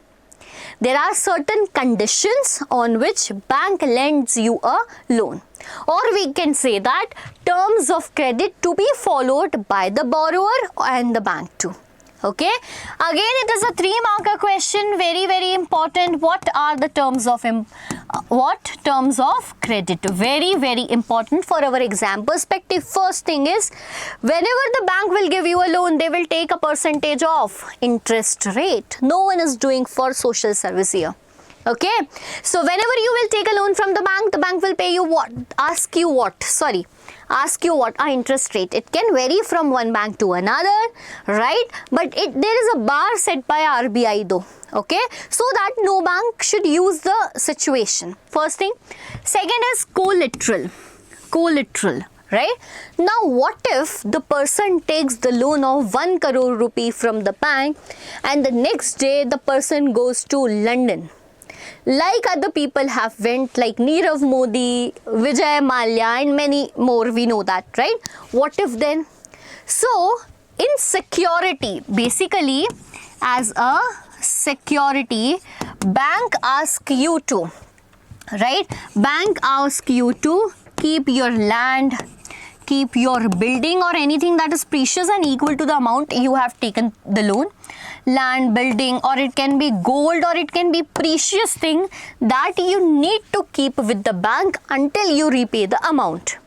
There are certain conditions on which bank lends you a loan, or we can say that terms of credit to be followed by the borrower and the bank too. Okay, again it is a 3-marker question, very important. What are the terms of credit? Very important for our exam perspective. First thing is, whenever the bank will give you a loan, they will take a percentage of interest rate. No one is doing for social service here. Okay, so whenever you will take a loan from the bank will pay you what? Ask you what? Interest rate. It can vary from one bank to another, right? But there is a bar set by RBI though, okay? So that no bank should use the situation. First thing. Second is collateral, right? Now what if the person takes the loan of 1 crore rupee from the bank and the next day the person goes to London? Like other people have went, like Nirav Modi, Vijay Mallya and many more, we know that, right? What if then? So, in security, basically as a security, bank asks you to, right? Bank asks you to keep your land, keep your building or anything that is precious and equal to the amount you have taken the loan. Land, building, or it can be gold, or it can be precious thing that you need to keep with the bank until you repay the amount.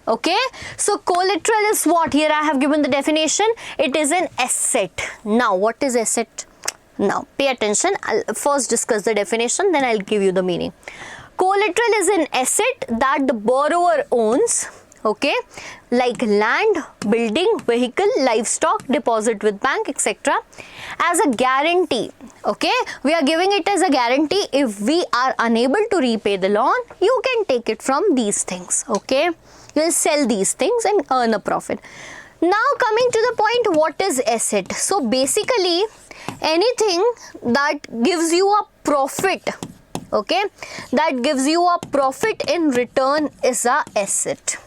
Okay, so collateral is what? Here I have given the definition. It is an asset. Now, what is asset? Now, pay attention. I'll first discuss the definition, then I'll give you the meaning. Collateral is an asset that the borrower owns, okay, like land, building, vehicle, livestock, deposit with bank, etc. as a guarantee. Okay, we are giving it as a guarantee. If we are unable to repay the loan, you can take it from these things. Okay, you will sell these things and earn a profit. Now coming to the point, what is asset? So basically anything that gives you a profit, okay, that gives you a profit in return is a asset.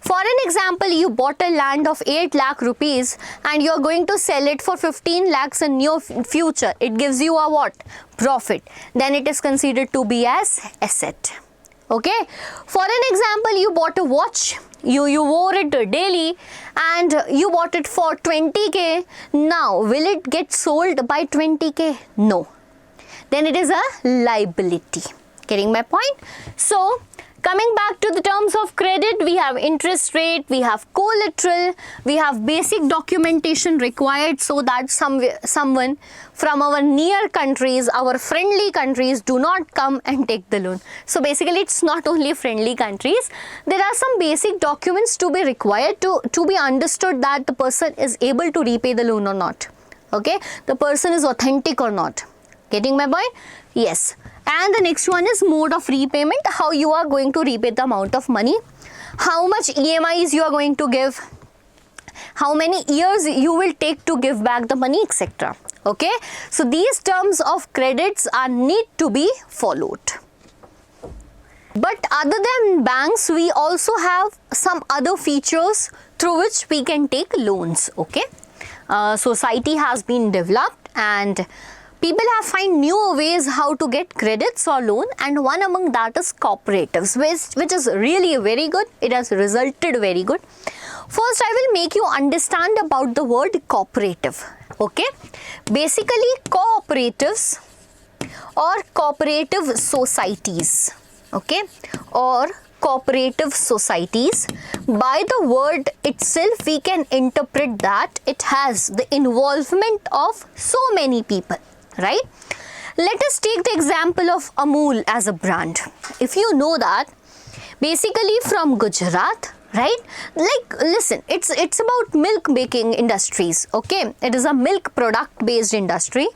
For an example, you bought a land of 8 lakh rupees and you are going to sell it for 15 lakhs in near future. It gives you a what? Profit. Then it is considered to be as asset. Okay. For an example, you bought a watch. You wore it daily and you bought it for 20k. Now, will it get sold by 20k? No. Then it is a liability. Getting my point? So, coming back to the terms of credit, we have interest rate, we have collateral, we have basic documentation required so that someone from our near countries, our friendly countries do not come and take the loan. So basically it's not only friendly countries, there are some basic documents to be required to be understood that the person is able to repay the loan or not. Okay, the person is authentic or not. Getting my point? Yes. And the next one is mode of repayment, how you are going to repay the amount of money, how much EMIs you are going to give, how many years you will take to give back the money, etc. Okay, so these terms of credits are need to be followed. But other than banks, we also have some other features through which we can take loans. Okay, society has been developed and people have find newer ways how to get credits or loan, and one among that is cooperatives, which is really very good. It has resulted very good. First, I will make you understand about the word cooperative. Okay, basically cooperatives or cooperative societies, okay, or cooperative societies, by the word itself we can interpret that it has the involvement of so many people. Right? Let us take the example of Amul as a brand. If you know that, basically from Gujarat, right? Like, listen, it's about milk making industries. Okay, it is a milk product based industry.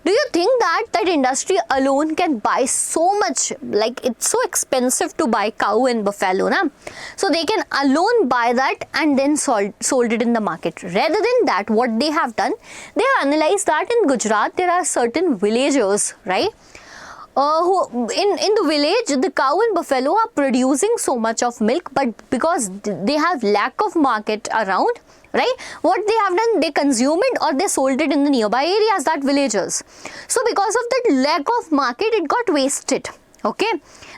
Do you think that industry alone can buy so much? Like, it's so expensive to buy cow and buffalo, na? So they can alone buy that and then sold it in the market. Rather than that, what they have done, they have analyzed that in Gujarat there are certain villagers, right? Who in the village, the cow and buffalo are producing so much of milk, but because they have lack of market around, right, what they have done, they consume it or they sold it in the nearby areas, that villagers. So because of that lack of market, it got wasted. Okay,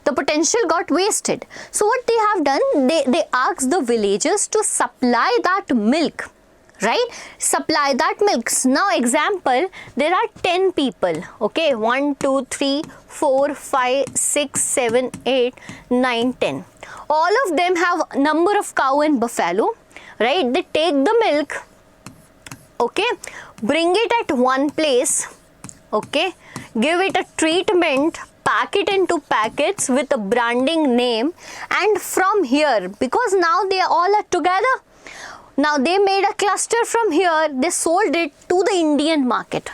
the potential got wasted. So what they have done, they asked the villagers to supply that milk, right? Supply that milk. Now example, there are 10 people. Okay, 1, 2, 3, 4, 5, 6, 7, 8, 9, 10. All of them have number of cow and buffalo. Right, they take the milk, okay, bring it at one place, okay, give it a treatment, pack it into packets with a branding name, and from here, because now they all are together, now they made a cluster from here, they sold it to the Indian market.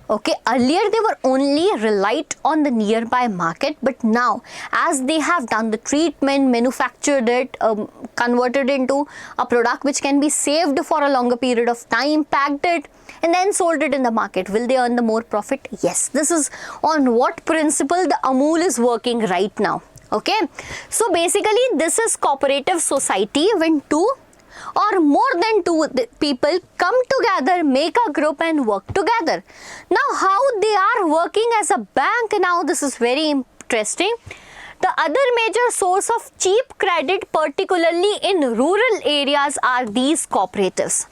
Okay, earlier they were only relied on the nearby market, but now as they have done the treatment, manufactured it, converted into a product which can be saved for a longer period of time, packed it and then sold it in the market, will they earn the more profit? Yes, this is on what principle the Amul is working right now. Okay, so basically this is cooperative society when two or more than two people come together, make a group and work together. Now how they are working as a bank, now this is very interesting. The other major source of cheap credit, particularly in rural areas, are these cooperatives.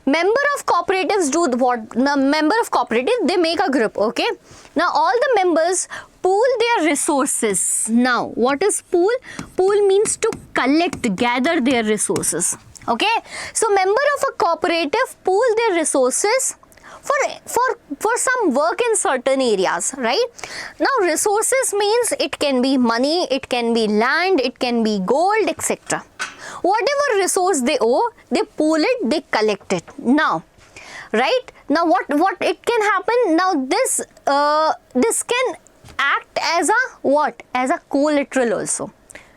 Member of cooperatives do what? Member of cooperative, they make a group, okay? Now all the members pool their resources. Now what is pool? Pool means to collect, gather their resources, okay? So member of a cooperative pool their resources for some work in certain areas, right? Now resources means it can be money, it can be land, it can be gold, etc. Whatever resource they owe, they pool it, they collect it. Now, right? Now what it can happen? Now this can act as a what? As a collateral also,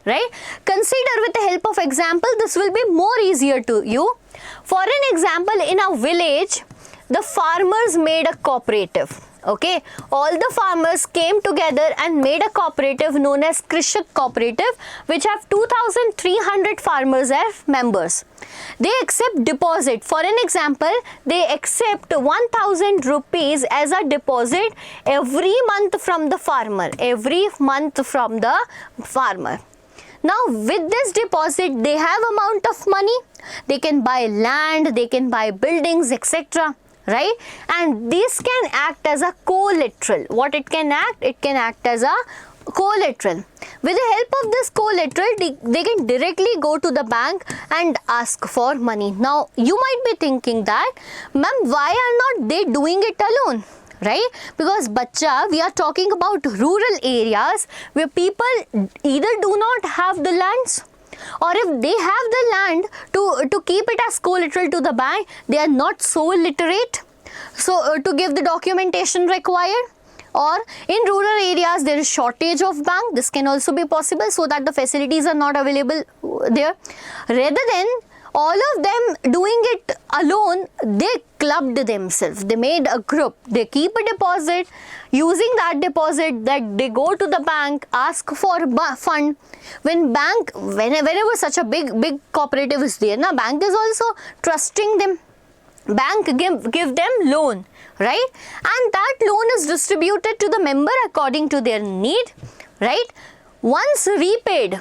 right? Consider with the help of example, this will be more easier to you. For an example, in a village, the farmers made a cooperative, okay? All the farmers came together and made a cooperative known as Krishak Cooperative, which have 2,300 farmers as members. They accept deposit. For an example, they accept 1,000 rupees as a deposit every month from the farmer, Now with this deposit, they have amount of money, they can buy land, they can buy buildings, etc. Right? And this can act as a collateral. What it can act? It can act as a collateral. With the help of this collateral, they can directly go to the bank and ask for money. Now you might be thinking that, ma'am, why are not they doing it alone? Right? Because bacha, we are talking about rural areas where people either do not have the lands, or if they have the land to keep it as collateral to the bank, they are not so literate, so to give the documentation required. Or in rural areas there is shortage of bank, this can also be possible, so that the facilities are not available there. Rather than all of them doing it alone, they clubbed themselves, they made a group, they keep a deposit. Using that deposit, that they go to the bank, ask for fund. Whenever such a big cooperative is there, na, bank is also trusting them. Bank give them loan, right? And that loan is distributed to the member according to their need, right? Once repaid,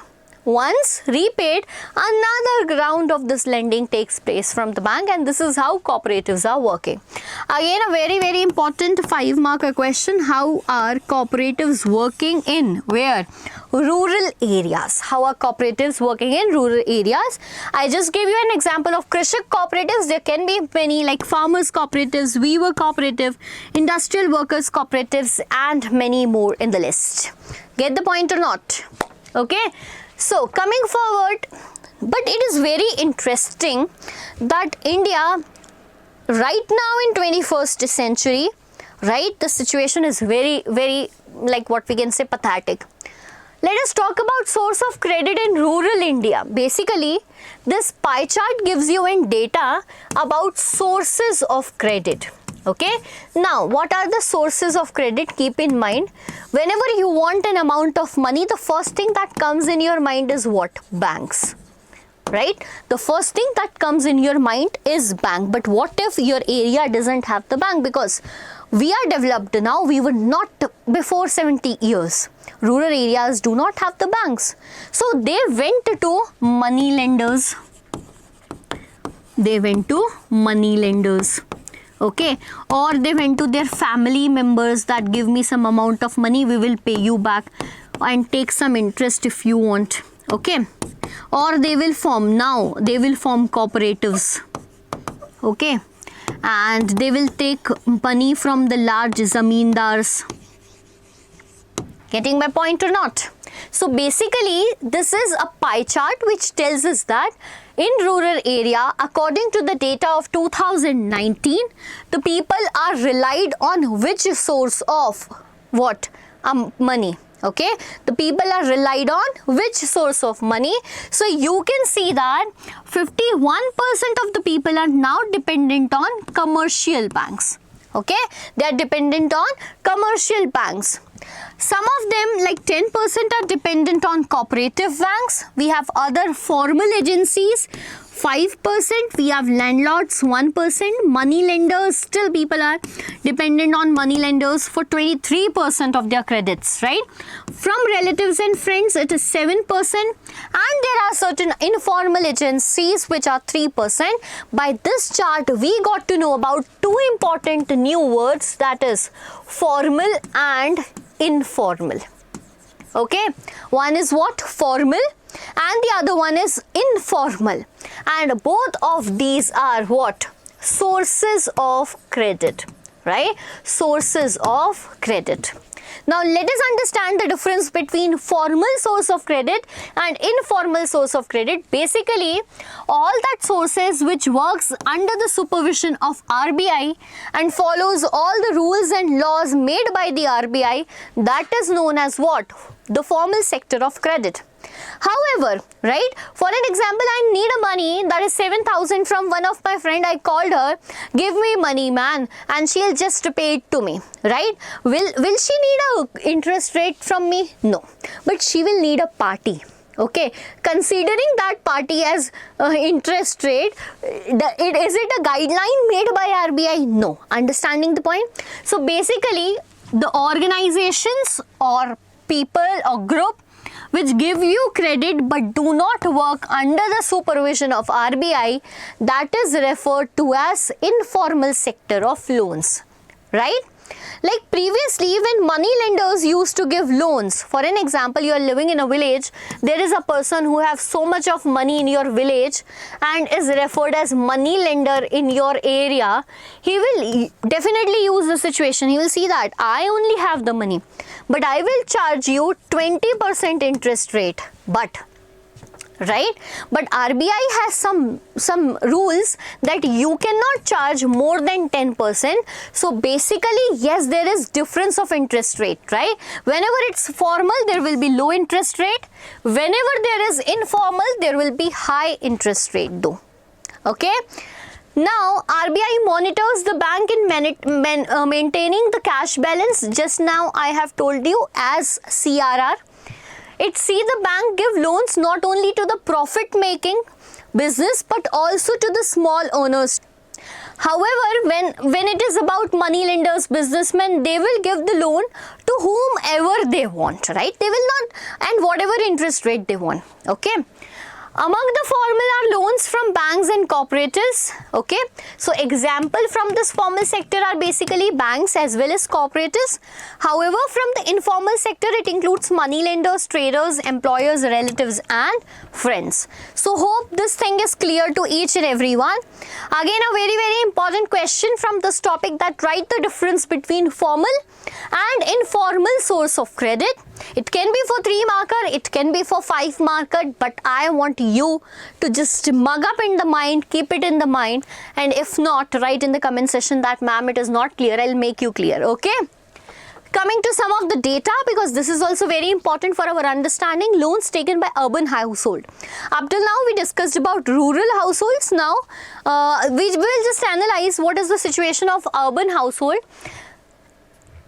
another round of this lending takes place from the bank, and this is how cooperatives are working. Again, a very important 5-marker question. How are cooperatives working in where? Rural areas. How are cooperatives working in rural areas? I just gave you an example of Krishak cooperatives. There can be many, like farmers cooperatives, weaver cooperative, industrial workers cooperatives, and many more in the list. Get the point or not? Okay. So coming forward, but it is very interesting that India right now in 21st century, right, the situation is very like what we can say pathetic. Let us talk about source of credit in rural India. Basically, this pie chart gives you in data about sources of credit. Okay, now what are the sources of credit? Keep in mind, whenever you want an amount of money, the first thing that comes in your mind is what? Banks, right? The first thing that comes in your mind is bank. But what if your area doesn't have the bank? Because we are developed now, we were not before 70 years. Rural areas do not have the banks. So they went to money lenders. Okay, or they went to their family members that give me some amount of money, we will pay you back and take some interest if you want. Okay, or they will form cooperatives. Okay, and they will take money from the large zamindars. Getting my point or not? So basically, this is a pie chart which tells us that in rural area, according to the data of 2019, the people are relied on which source of what? Money. Okay, the people are relied on which source of money? So you can see that 51% of the people are now dependent on commercial banks. Okay, they are dependent on commercial banks. Some of them, like 10%, are dependent on cooperative banks. We have other formal agencies. 5%, we have landlords 1%, money lenders, still people are dependent on money lenders for 23% of their credits, right? From relatives and friends it is 7%, and there are certain informal agencies which are 3%. By this chart we got to know about two important new words, that is formal and informal. Okay, one is what? Formal, and the other one is informal, and both of these are what? Sources of credit, right? Sources of credit. Now let us understand the difference between formal source of credit and informal source of credit. Basically, all that sources which works under the supervision of RBI and follows all the rules and laws made by the RBI, that is known as what? The formal sector of credit. However, right, for an example, I need a money, that is 7,000 from one of my friend. I called her, give me money man, and she'll just pay it to me, right? Will she need a interest rate from me? No, but she will need a party. Okay, considering that party as interest rate, is it a guideline made by RBI? No. Understanding the point? So basically, the organizations or people or group which give you credit but do not work under the supervision of RBI, that is referred to as informal sector of loans, right? Like previously, when money lenders used to give loans, for an example, you are living in a village, there is a person who has so much of money in your village and is referred as money lender in your area, he will definitely use the situation. He will see that I only have the money, but I will charge you 20% interest rate, right? But RBI has some rules that you cannot charge more than 10%. So basically, yes, there is difference of interest rate, right? Whenever it's formal, there will be low interest rate. Whenever there is informal, there will be high interest rate though. Okay. Now, RBI monitors the bank in maintaining the cash balance. Just now I have told you as CRR. It sees the bank give loans not only to the profit making business but also to the small owners. However, when it is about money lenders, businessmen, they will give the loan to whomever they want, right? They will not, and whatever interest rate they want. Okay. Among the formal are loans from banks and cooperatives. Okay, so example from this formal sector are basically banks as well as cooperatives. However, from the informal sector, it includes money lenders, traders, employers, relatives and friends. So hope this thing is clear to each and everyone. Again, a very important question from this topic, that write the difference between formal and informal source of credit. It can be for 3 marker, it can be for 5 marker, but I want you to just mug up in the mind, keep it in the mind, and if not, write in the comment section that ma'am, it is not clear. I'll make you clear. Okay. Coming to some of the data, because this is also very important for our understanding, loans taken by urban household. Up till now, we discussed about rural households. Now, we will just analyze what is the situation of urban household.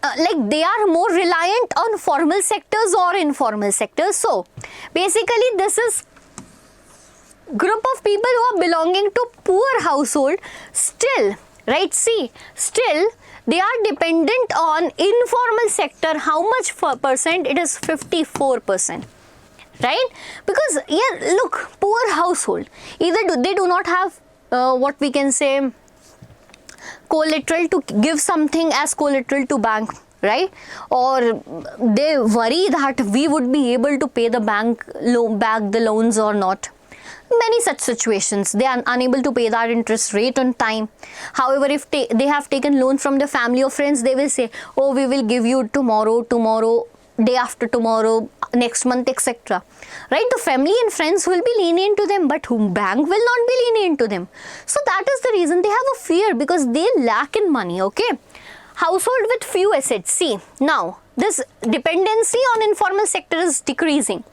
Like they are more reliant on formal sectors or informal sectors. So basically this is group of people who are belonging to poor household still, right? See, still they are dependent on informal sector. How much percent? It is 54%, right? Because yeah, look, poor household, either they do not have what we can say collateral to give something as collateral to bank, right? Or they worry that we would be able to pay the bank back the loans or not. Many such situations, they are unable to pay that interest rate on time. However, if they have taken loan from their family or friends, they will say, oh, we will give you tomorrow, day after tomorrow, next month, etc. Right? The family and friends will be lenient to them, but bank will not be lenient to them. So that is the reason they have a fear, because they lack in money. Okay. Household with few assets. See, now this dependency on informal sector is decreasing.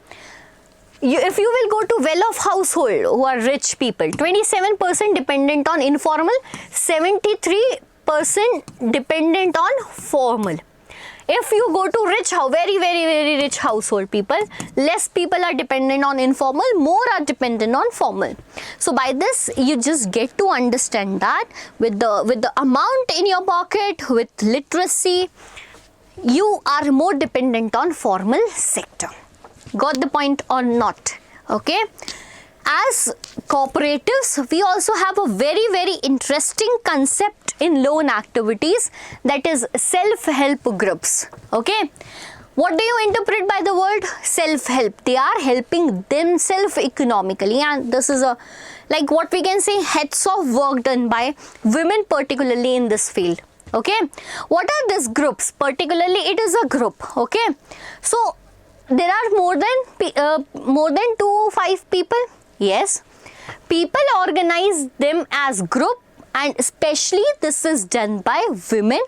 If you will go to well-off household who are rich people, 27% dependent on informal, 73% dependent on formal. If you go to rich, very rich household people, less people are dependent on informal, more are dependent on formal. So by this, you just get to understand that with the amount in your pocket, with literacy, you are more dependent on formal sector. Got the point or not? Okay. As cooperatives, we also have a very interesting concept in loan activities, that is self-help groups. Okay. What do you interpret by the word self-help? They are helping themselves economically, and this is a, like what we can say, heads of work done by women, particularly in this field. Okay. What are these groups? Particularly, it is a group. Okay. So there are more than 2 or 5 people. Yes, people organize them as group, and especially this is done by women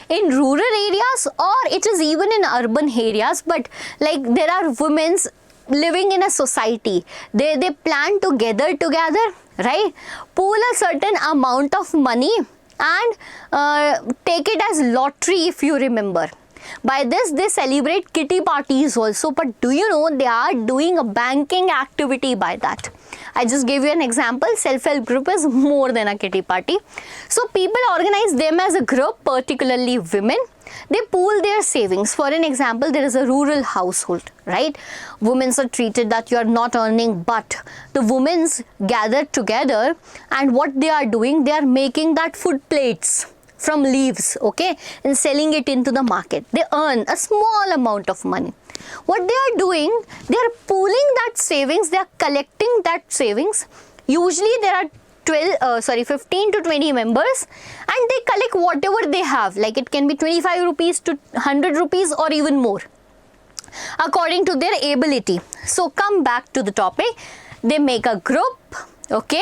in rural areas, or it is even in urban areas. But like there are women living in a society, they plan to gather together, right, pool a certain amount of money and take it as lottery, if you remember. By this, they celebrate kitty parties also. But do you know they are doing a banking activity by that? I just gave you an example. Self-help group is more than a kitty party. So people organize them as a group, particularly women. They pool their savings. For an example, there is a rural household, right? Women are treated that you are not earning, but the women gather together, and what they are doing, they are making that food plates from leaves, okay, and selling it into the market. They earn a small amount of money. What they are doing, they are pooling that savings, they are collecting that savings. Usually there are 15 to 20 members, and they collect whatever they have, like it can be 25 rupees to 100 rupees or even more, according to their ability. So come back to the topic. They make a group, okay.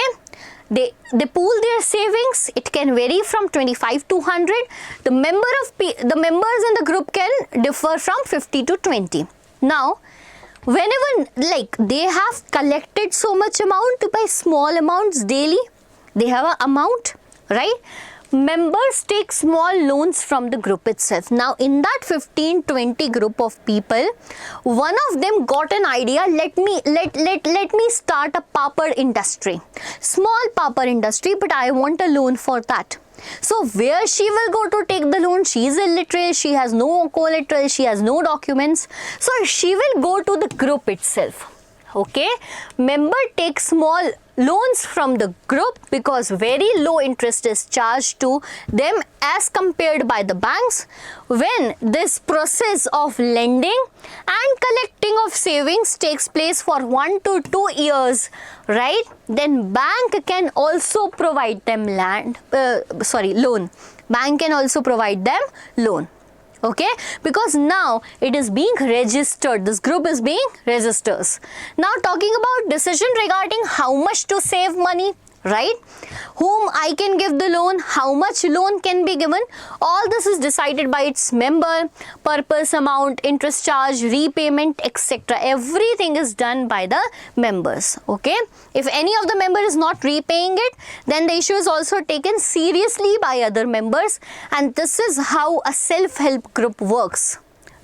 They pool their savings. It can vary from 25 to 100. The members in the group can differ from 50 to 20. Now, whenever like they have collected so much amount by small amounts daily, they have an amount, right? Members take small loans from the group itself. Now in that 15-20 group of people, one of them got an idea, let me start a papad industry, small papad industry, but I want a loan for that. So where she will go to take the loan? She is illiterate, she has no collateral, she has no documents, so she will go to the group itself. Okay, member takes small loans from the group because very low interest is charged to them as compared by the banks. When this process of lending and collecting of savings takes place for 1 to 2 years, right, then bank can also provide them loan. Bank can also provide them loan. Okay, because now it is being registered. This group is being registered. Now talking about decision regarding how much to save money, right? Whom I can give the loan, how much loan can be given. All this is decided by its member, purpose, amount, interest charge, repayment, etc. Everything is done by the members. Okay. If any of the member is not repaying it, then the issue is also taken seriously by other members. And this is how a self-help group works,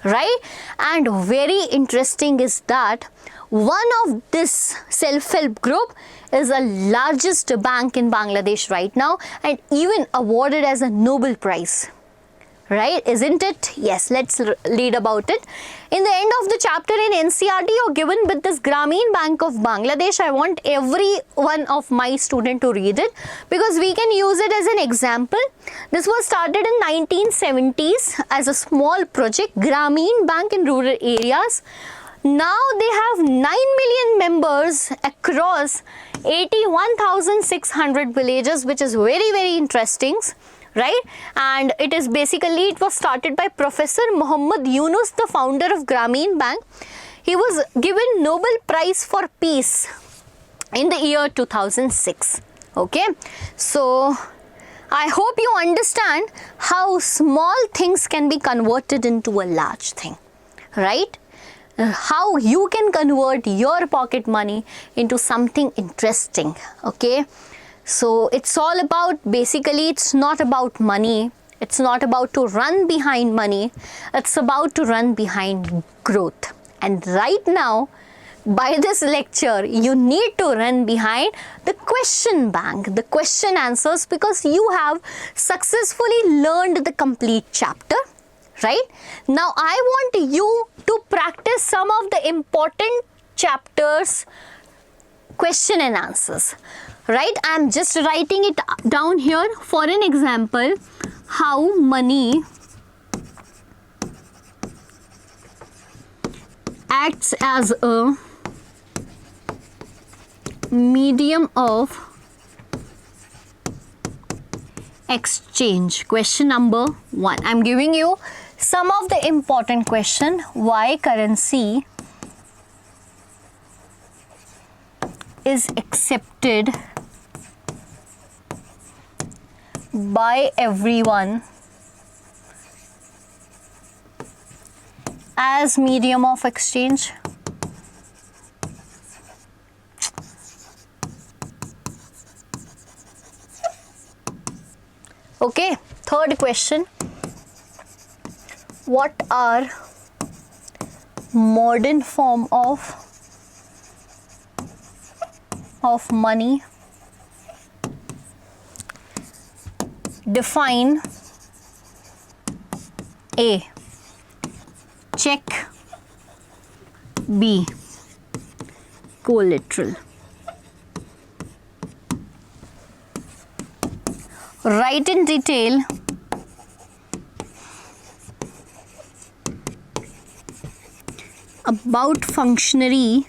right? And very interesting is that one of this self-help group is the largest bank in Bangladesh right now, and even awarded as a Nobel Prize. Right, isn't it? Yes, let's read about it. In the end of the chapter in NCERT, you're given with this Grameen Bank of Bangladesh. I want every one of my student to read it because we can use it as an example. This was started in 1970s as a small project, Grameen Bank in rural areas. Now they have 9 million members across 81,600 villages, which is very interesting, right? And it was started by Professor Muhammad Yunus, the founder of Grameen Bank. He was given Nobel Prize for Peace in the year 2006. Okay, so I hope you understand how small things can be converted into a large thing, right? How you can convert your pocket money into something interesting. Okay, so it's all about, basically it's not about money, It's not about to run behind money. It's about to run behind growth. And right now, by this lecture, you need to run behind the question bank, the question answers, because you have successfully learned the complete chapter, right? Now, I want you to practice some of the important chapters question and answers, right? I'm just writing it down here for an example. How money acts as a medium of exchange. Question number 1. I'm giving you some of the important question. Why currency is accepted by everyone as medium of exchange? Okay, third question. What are modern form of money? Define. A. Check. B. Collateral. Write in detail about functionary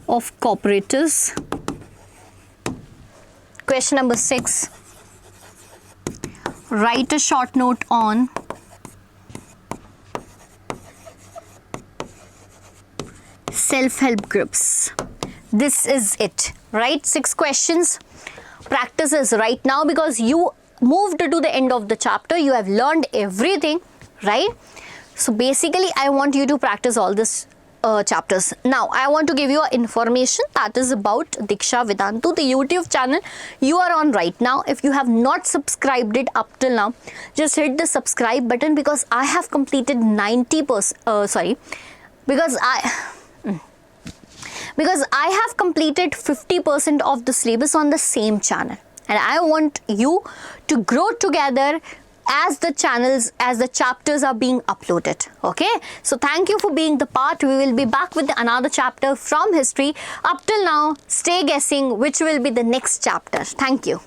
of cooperatives. Question number 6. Write a short note on self-help groups. This is it, right? 6 questions. Practice is right now because you moved to the end of the chapter. You have learned everything, right? So basically, I want you to practice all this chapters. Now, I want to give you information that is about Deeksha Vedantu, the YouTube channel you are on right now. If you have not subscribed it up till now, just hit the subscribe button because I have completed 90%, because I have completed 50% of the syllabus on the same channel, and I want you to grow together as the chapters are being uploaded. Okay, so thank you for being the part. We will be back with another chapter from history. Up till now, stay guessing which will be the next chapter. Thank you.